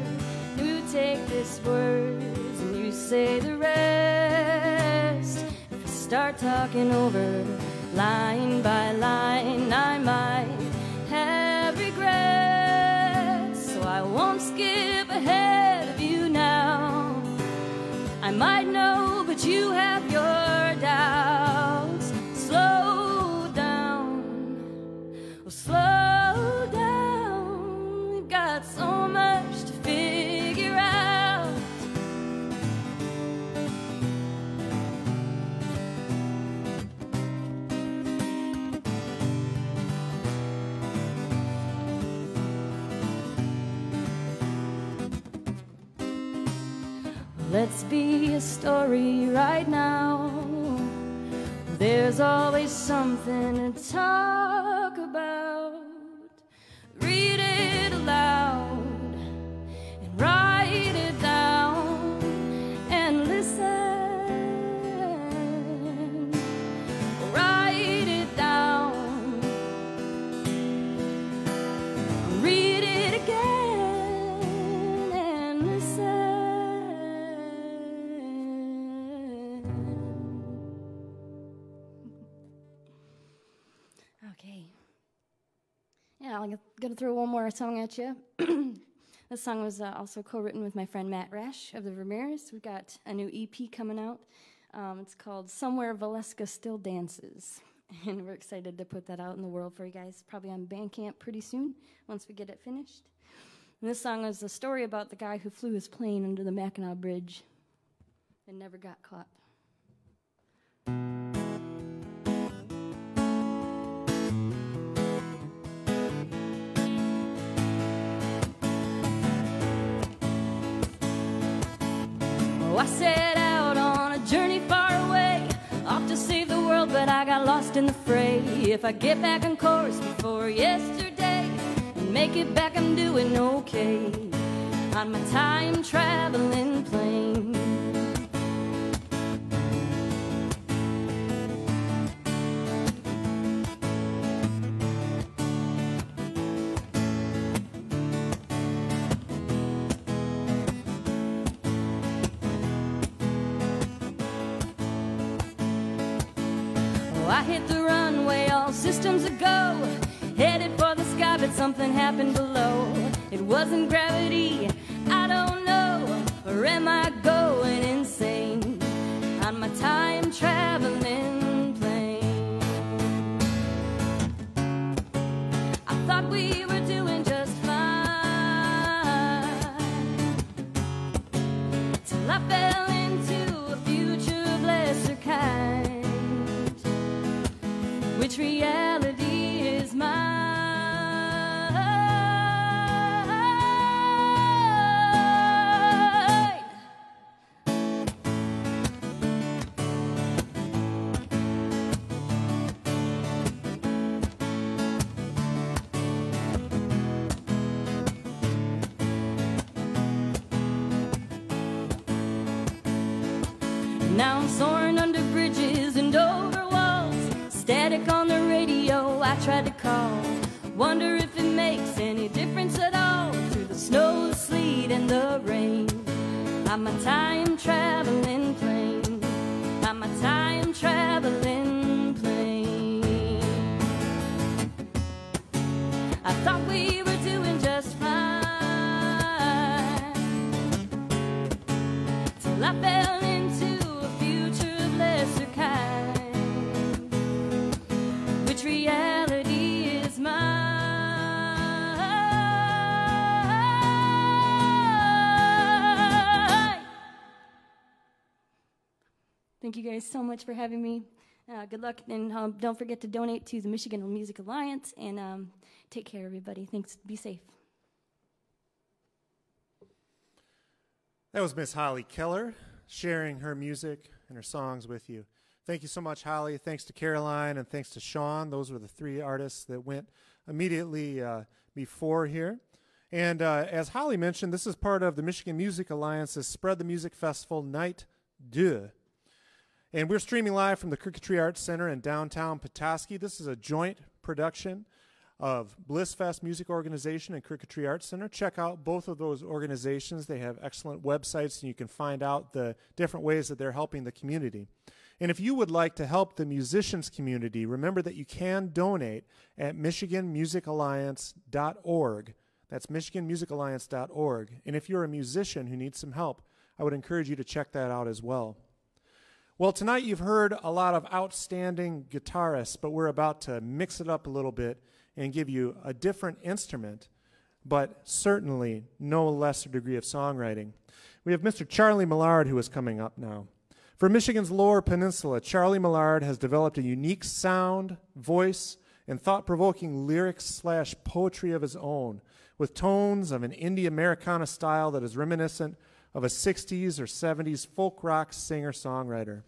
You take this words and you say the rest. If we start talking over line by line, I might have regrets. So I won't skip ahead of you now. I might know, but you have your doubts. Slow down, oh, slow down. We've got so much to figure out. Let's be a story right now. There's always something to talk about. Read it aloud and write it down and listen. Write it down. Read it again and listen. Okay. Yeah, I'm going to throw one more song at you. This song was also co-written with my friend Matt Rash of the Ramirez. We've got a new EP coming out. It's called Somewhere Valeska Still Dances. And we're excited to put that out in the world for you guys, probably on Bandcamp pretty soon, once we get it finished. And this song is a story about the guy who flew his plane under the Mackinac Bridge and never got caught. Oh, I set out on a journey far away, off to save the world, but I got lost in the fray. If I get back on course before yesterday and make it back, I'm doing okay on my time traveling plane. I hit the runway, all systems a-go, headed for the sky, but something happened below. It wasn't gravity, I don't know, or am I going insane on my time traveling plane? I thought we were doing just fine till I fell into a future of lesser kind. Which reality is mine? Now I'm soaring under bridges and over walls, static on the radio, I tried to call. Wonder if it makes any difference at all, through the snow, the sleet, and the rain. I'm a time traveling plane. I'm a time traveling plane. I thought we were doing just fine till I fell into a future of lesser kind. Which reality is mine? Thank you guys so much for having me. Good luck, and don't forget to donate to the Michigan Music Alliance, and take care, everybody. Thanks. Be safe. That was Miss Holly Keller sharing her music and her songs with you. Thank you so much, Holly. Thanks to Caroline and thanks to Sean. Those were the three artists that went immediately before here. And as Holly mentioned, this is part of the Michigan Music Alliance's Spread the Music Festival Night 2. And we're streaming live from the Crooked Tree Arts Center in downtown Petoskey. This is a joint production of Blissfest Music Organization and Crooked Tree Arts Center. Check out both of those organizations. They have excellent websites, and you can find out the different ways that they're helping the community. And if you would like to help the musicians community, remember that you can donate at MichiganMusicAlliance.org. That's MichiganMusicAlliance.org. And if you're a musician who needs some help, I would encourage you to check that out as well. Well, tonight you've heard a lot of outstanding guitarists, but we're about to mix it up a little bit and give you a different instrument, but certainly no lesser degree of songwriting. We have Mr. Charlie Millard, who is coming up now. For Michigan's Lower Peninsula, Charlie Millard has developed a unique sound, voice, and thought-provoking lyrics/poetry of his own, with tones of an indie Americana style that is reminiscent of a 60s or 70s folk rock singer-songwriter.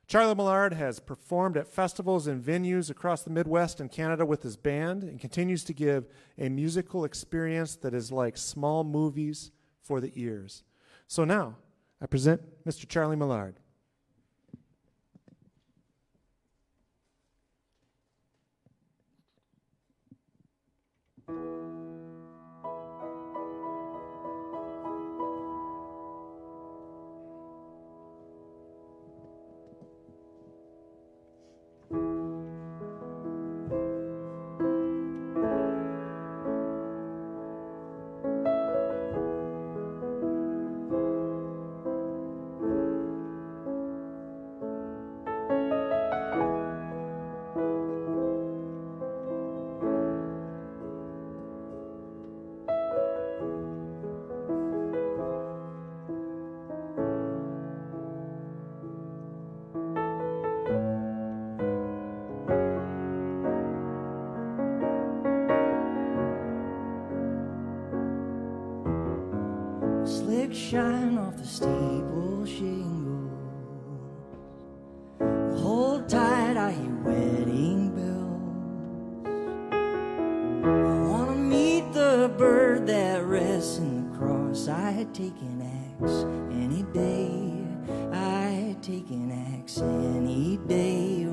Charlie Millard has performed at festivals and venues across the Midwest and Canada with his band and continues to give a musical experience that is like small movies for the ears. So now, I present Mr. Charlie Millard. Slick shine off the steeple shingles. Hold tight, I hear wedding bells. I wanna meet the bird that rests in the cross. I'd take an axe any day. I'd take an axe any day.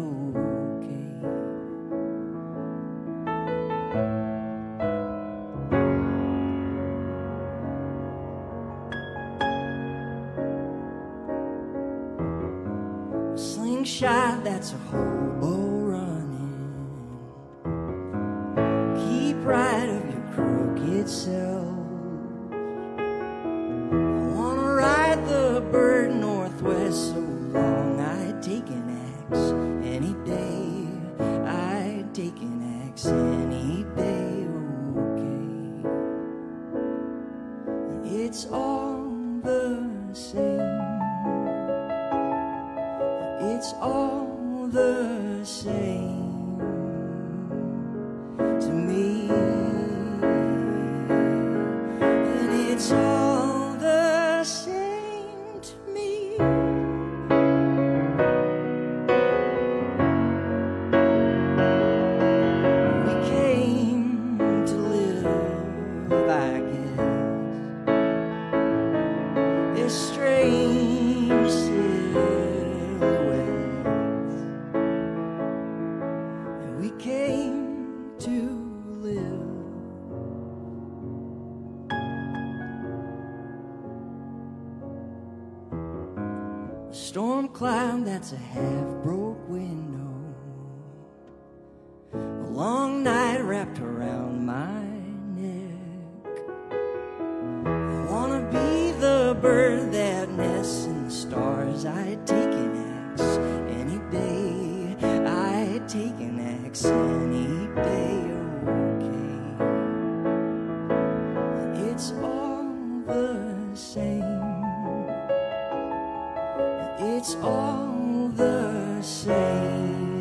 Slingshot, that's a hobo running. Keep right of your crooked self. I wanna ride the bird northwest so long. I'd take an axe any day. I'd take an axe any day, okay. It's all the same. It's all the same to me, and it's all the same to me. We came to live, I guess. It's strange silhouettes, and we came to live. A storm cloud, that's a half-broke window. A long night wrapped around my neck. I wanna be the bird that nests in the stars. I'd take an axe any day. I'd take an axe any day, okay. It's all the same. It's all the same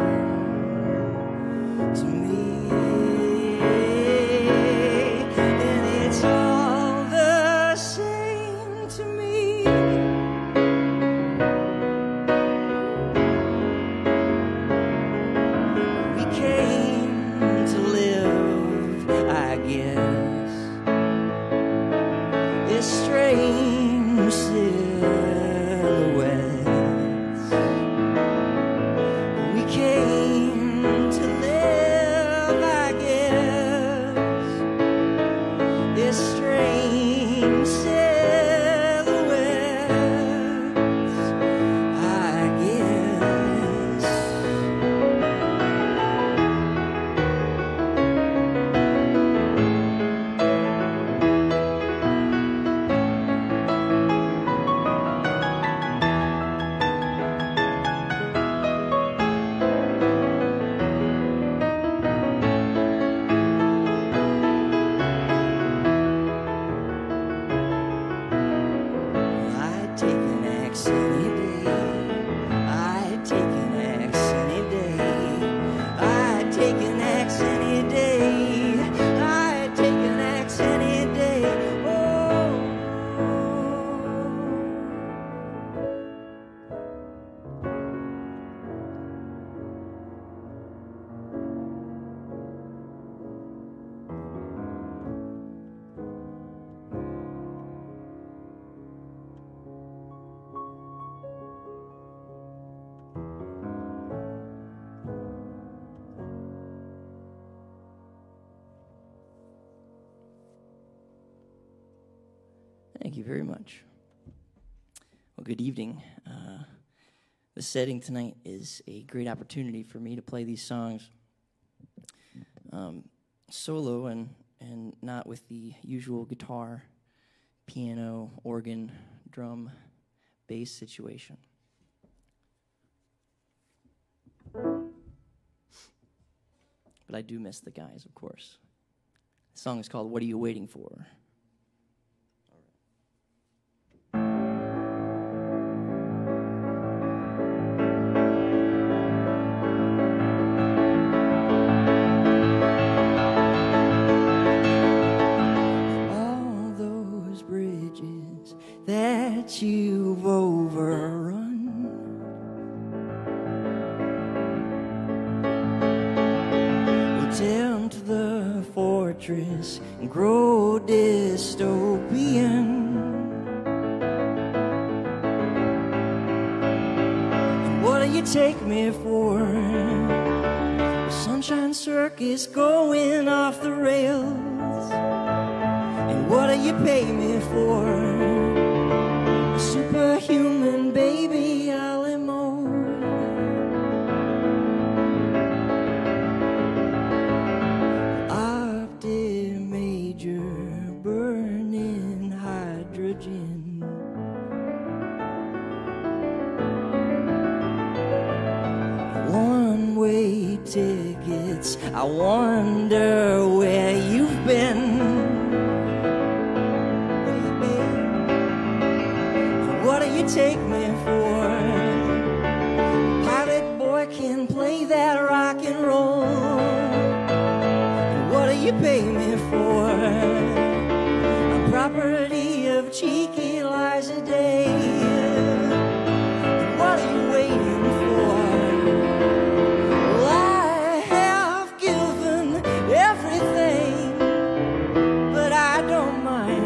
to me, and it's all the same to me. We came Thank you very much. Well, good evening. The setting tonight is a great opportunity for me to play these songs solo and not with the usual guitar, piano, organ, drum, bass situation. But I do miss the guys, of course. The song is called What Are You Waiting For? That you've overrun, will tempt the fortress and grow dystopian. And what do you take me for? The Sunshine Circus going off the rails. And what do you pay me for? Superhuman baby, I'll emote. Octave major, burning hydrogen. One-way tickets, I wonder where you've been. Take me for pirate boy can play that rock and roll. And what do you pay me for? A property of cheeky Liza Day. And what are you waiting for? Well, I have given everything, but I don't mind.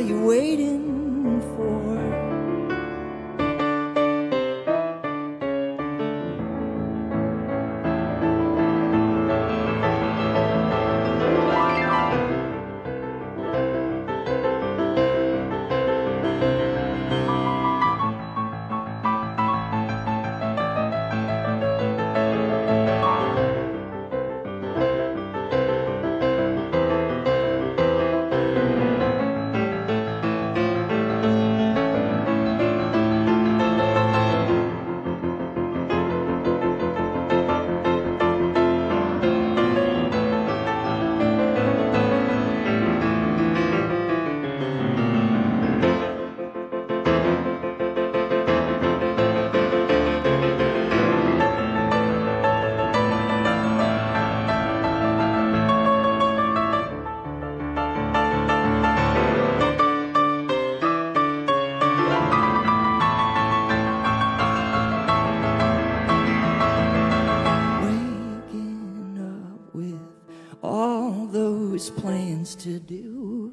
Waiting for plans to do.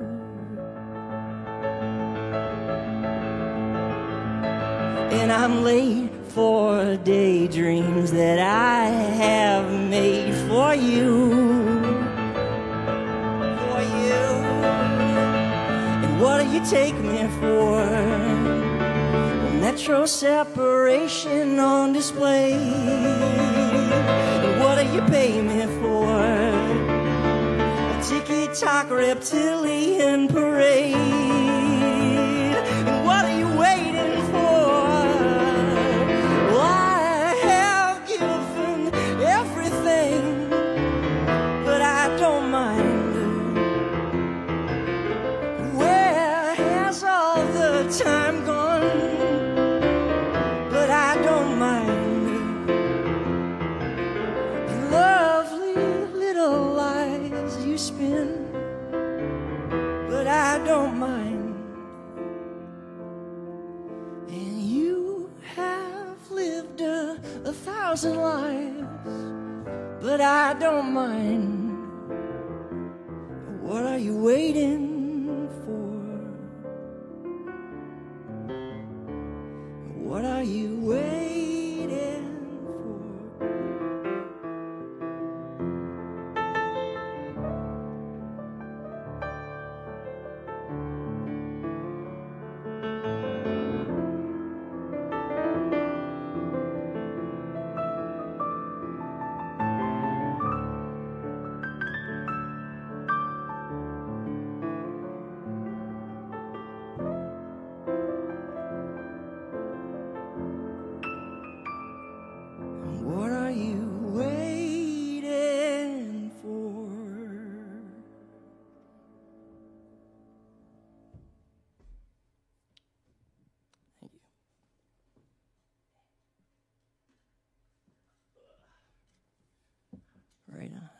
And I'm late for daydreams that I have made for you. For you. And what do you take me for? Metro separation on display. And what do you pay me for? Ticky-tock reptilian parade. And what are you waiting for? Well, I have given everything, but I don't mind. Where has all the time gone? But I don't mind. Lovely little lies you spin, but I don't mind. And you have lived a thousand lives, but I don't mind. What are you waiting for? What are you waiting for? What are you waiting for? Thank you. Right on.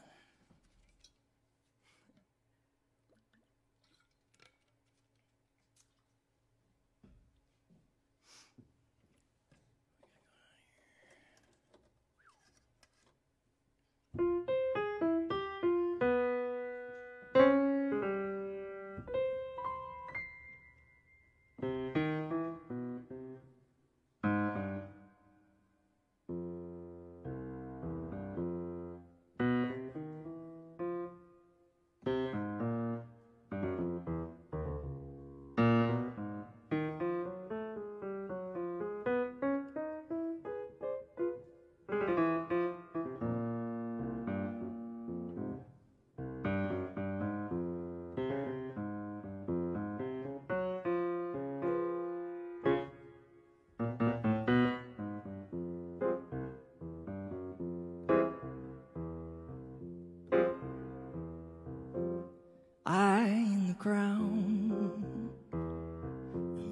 Eye in the crown,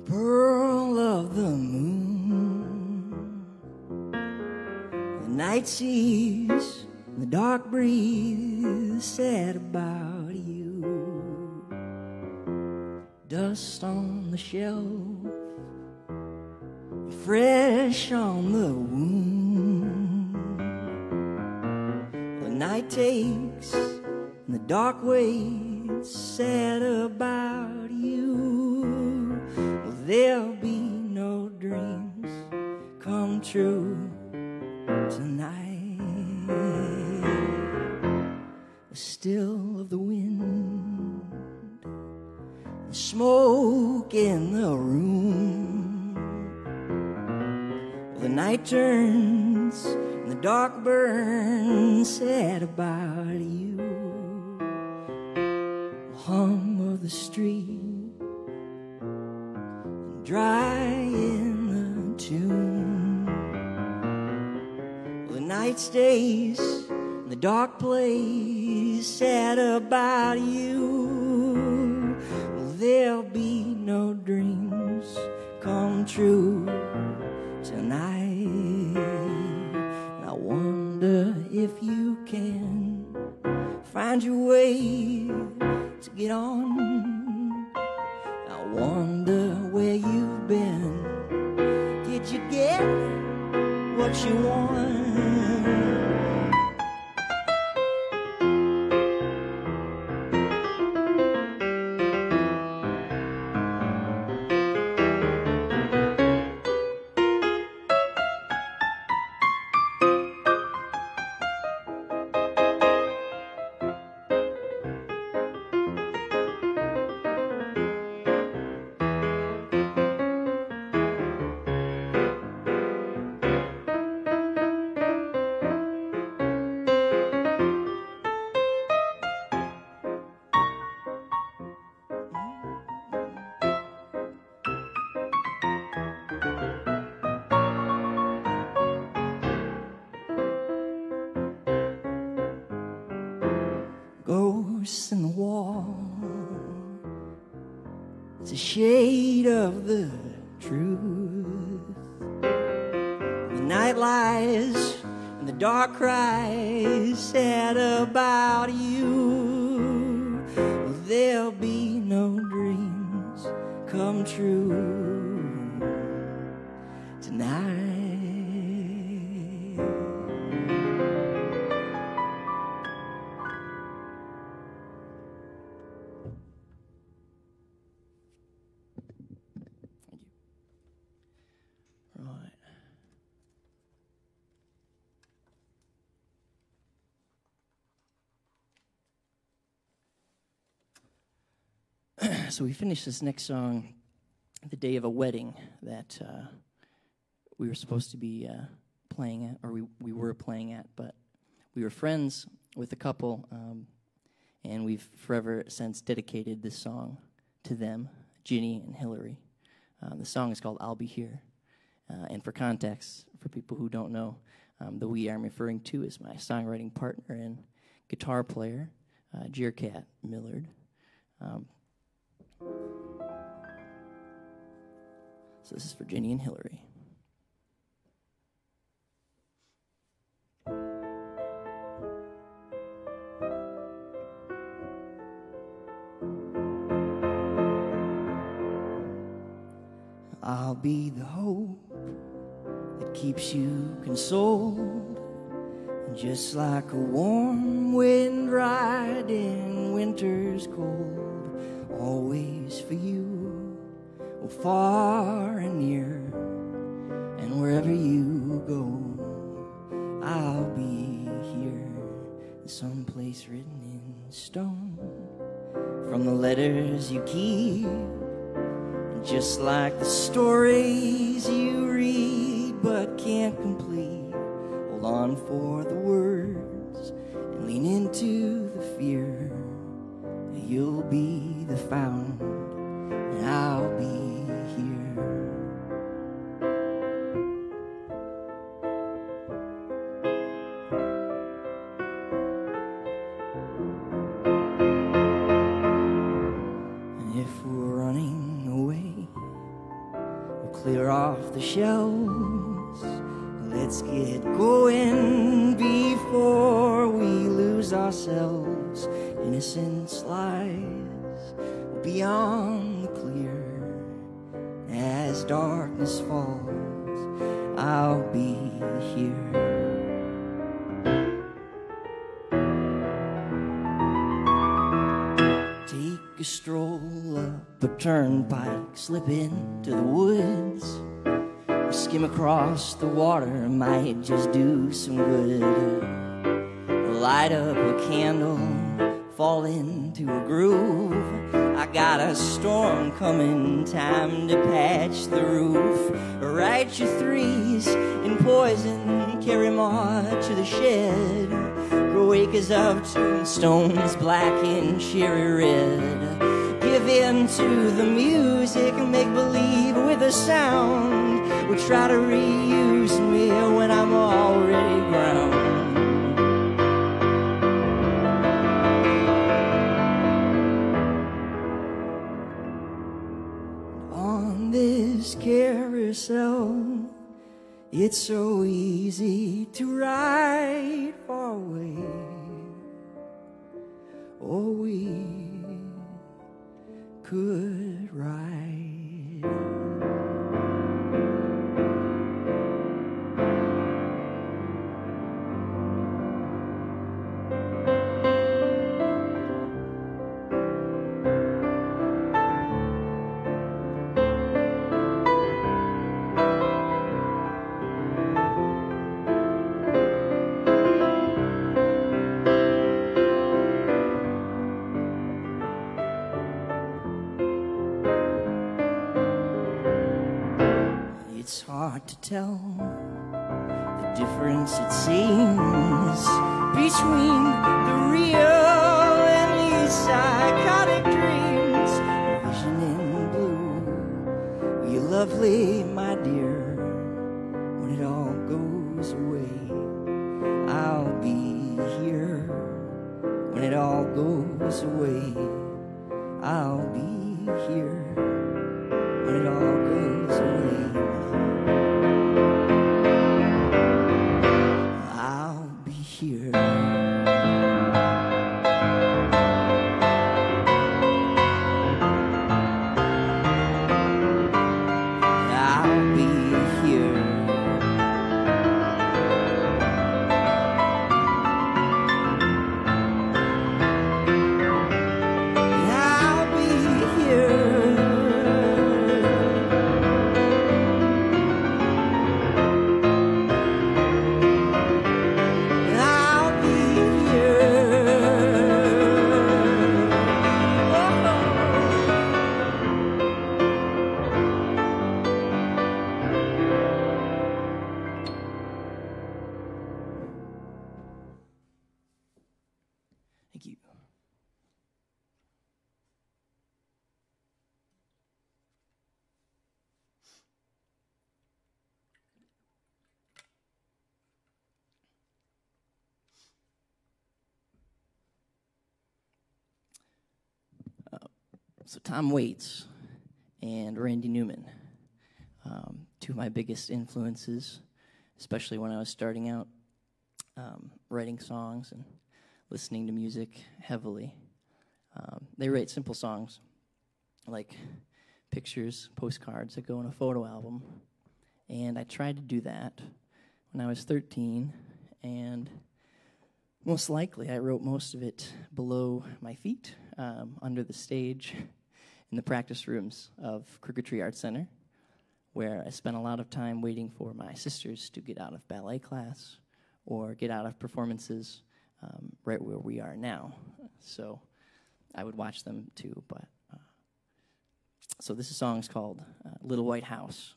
pearl of the moon. The night seas, the dark breeze said about you. Dust on the shelf, fresh on the wound. The night takes, and the dark waves said about you. Well, there'll be no dreams come true tonight. The still of the wind, the smoke in the room. Well, the night turns and the dark burns said about you. Hum of the street, dry in the tune. The night stays in the dark place said about you. Well, there'll be no dreams come true tonight. I wonder if you can find your way to get on. I wonder where you've been. Did you get what you want? Ghosts in the wall, it's a shade of the truth. The night lies and the dark cries said about you. Well, there'll be no dreams come true tonight. So we finished this next song the day of a wedding that we were supposed to be playing at, or we were playing at, but we were friends with a couple, and we've forever since dedicated this song to them, Ginny and Hillary. The song is called I'll Be Here. And for context, for people who don't know, the we I'm referring to is my songwriting partner and guitar player, Cat Millard. So this is for Ginny and Hillary. I'll be the hope that keeps you consoled, and just like a warm wind riding winter's cold, always for you, oh, far and near, and wherever you go, I'll be here, someplace written in stone, from the letters you keep. Just like the stories you read but can't complete, hold on for the words and lean into the fear. You'll be the found, and I'll be here. And if we're running away, clear off the shelves. Let's get going before we lose ourselves. Innocence lies beyond the clear. As darkness falls, I'll be here. Take a stroll up a turnpike, slip into the woods, or skim across the water, might just do some good. Light up a candle, fall into a groove. I got a storm coming, time to patch the roof. Write your threes in poison, carry 'em on to the shed. Grow acres of tombstones, black and cherry red. Give in to the music and make believe with the sound. Will try to reuse me when I'm already ground. On this carousel, it's so easy to ride far away. Oh, we could ride. It's hard to tell the difference, it seems, between the real and these psychotic dreams. Vision in blue, you're lovely, my dear. When it all goes away, I'll be here. When it all goes away, I'll be here. When it all goes away, I'll be here. I'll be here. I'll be here. So Tom Waits and Randy Newman, two of my biggest influences, especially when I was starting out writing songs and listening to music heavily. They write simple songs like pictures, postcards that go in a photo album. And I tried to do that when I was 13, and most likely I wrote most of it below my feet, under the stage in the practice rooms of Crooked Tree Art Center, where I spent a lot of time waiting for my sisters to get out of ballet class or get out of performances right where we are now. So I would watch them too. But so this song is called Little White House.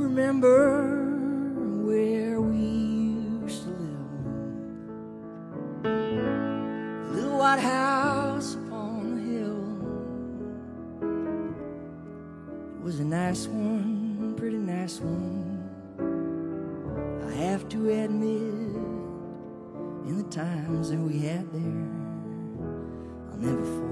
Remember where we used to live, the little white house upon the hill. It was a nice one, pretty nice one, I have to admit. In the times that we had there, I'll never forget.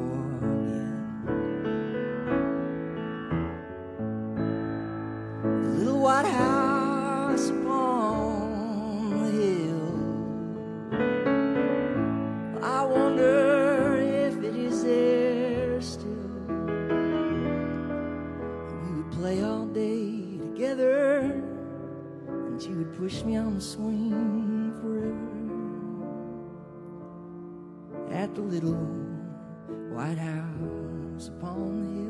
White house upon the hill, I wonder if it is there still. We would play all day together, and you would push me on the swing forever at the little white house upon the hill.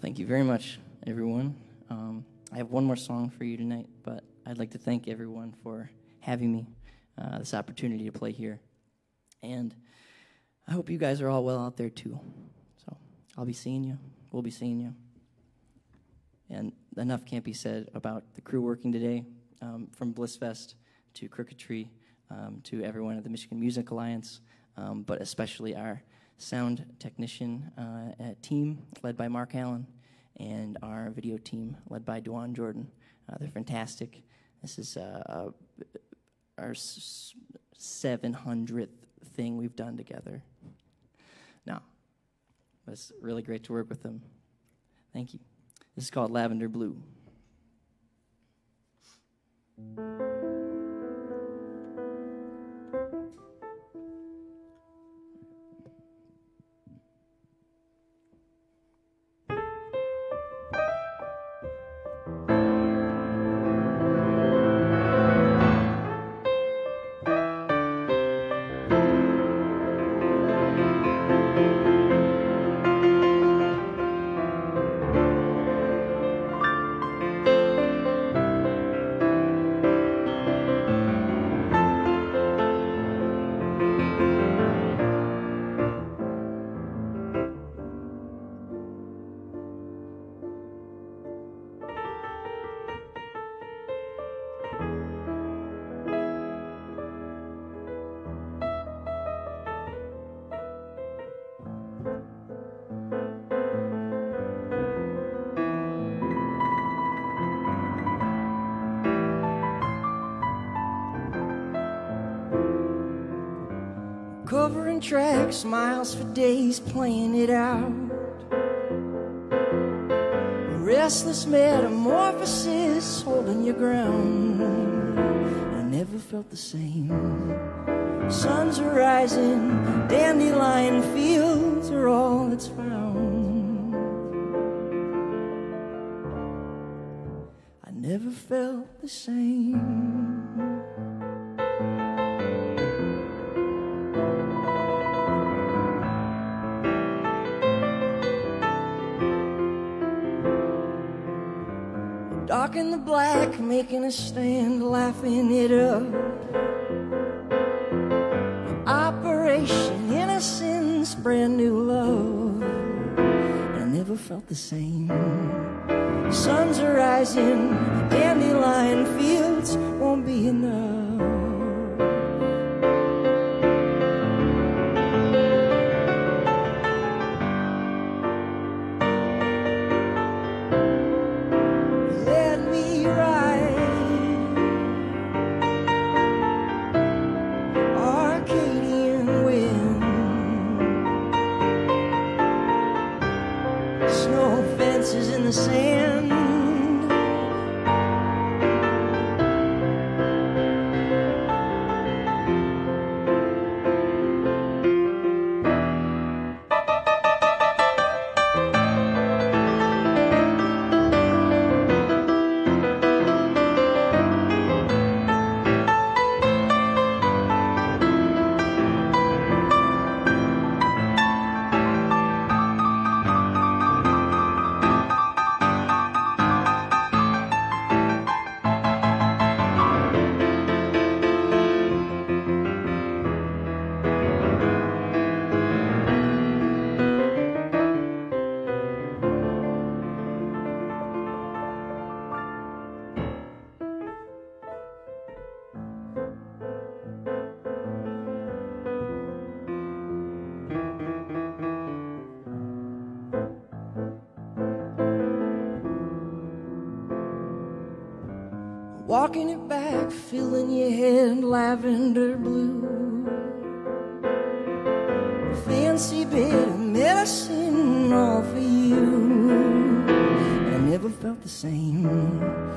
Thank you very much, everyone. I have one more song for you tonight, but I'd like to thank everyone for having me, this opportunity to play here. And I hope you guys are all well out there, too. So I'll be seeing you. We'll be seeing you. And enough can't be said about the crew working today, from Blissfest to Crooked Tree, to everyone at the Michigan Music Alliance, but especially our sound technician team led by Mark Allen, and our video team led by Duane Jordan. They're fantastic. This is our 700th thing we've done together. No, but it's really great to work with them. Thank you. This is called Lavender Blue. covering tracks, smiles for days, playing it out. A restless metamorphosis, holding your ground. I never felt the same. Suns are rising, dandelion fields are all that's found. I never felt the same. Dark in the black, making a stand, laughing it up. Operation Innocence, brand new love. I never felt the same. Suns are rising, dandelion fields won't be enough. Walking it back, filling your head lavender blue. A fancy bit of medicine all for you. I never felt the same.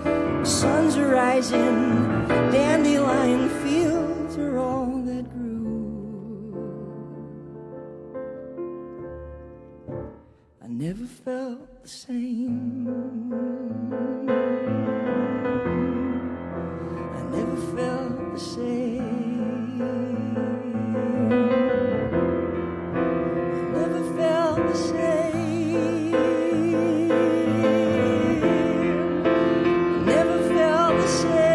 The suns are rising, dandelion fields are all that grew. I never felt the same. Never felt the same. Never felt the same. Never felt the same.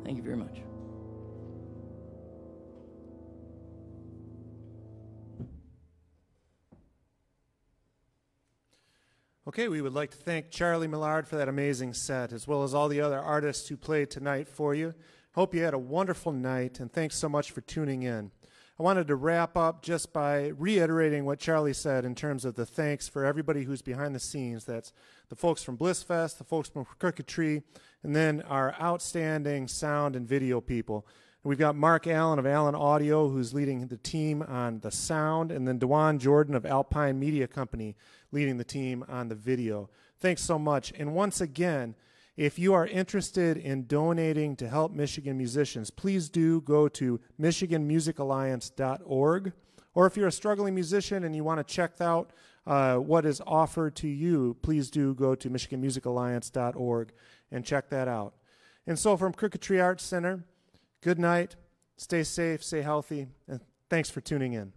Thank you very much. Okay, we would like to thank Charlie Millard for that amazing set, as well as all the other artists who played tonight for you. Hope you had a wonderful night, and thanks so much for tuning in. I wanted to wrap up just by reiterating what Charlie said in terms of the thanks for everybody who's behind the scenes. That's the folks from Blissfest, the folks from Crooked Tree, and then our outstanding sound and video people. And we've got Mark Allen of Allen Audio, who's leading the team on the sound, and then Dewan Jordan of Alpine Media Company leading the team on the video. Thanks so much. And once again, If you are interested in donating to help Michigan musicians, please do go to michiganmusicalliance.org. Or if you're a struggling musician and you want to check out what is offered to you, please do go to michiganmusicalliance.org and check that out. And so from Crooked Tree Arts Center, good night, stay safe, stay healthy, and thanks for tuning in.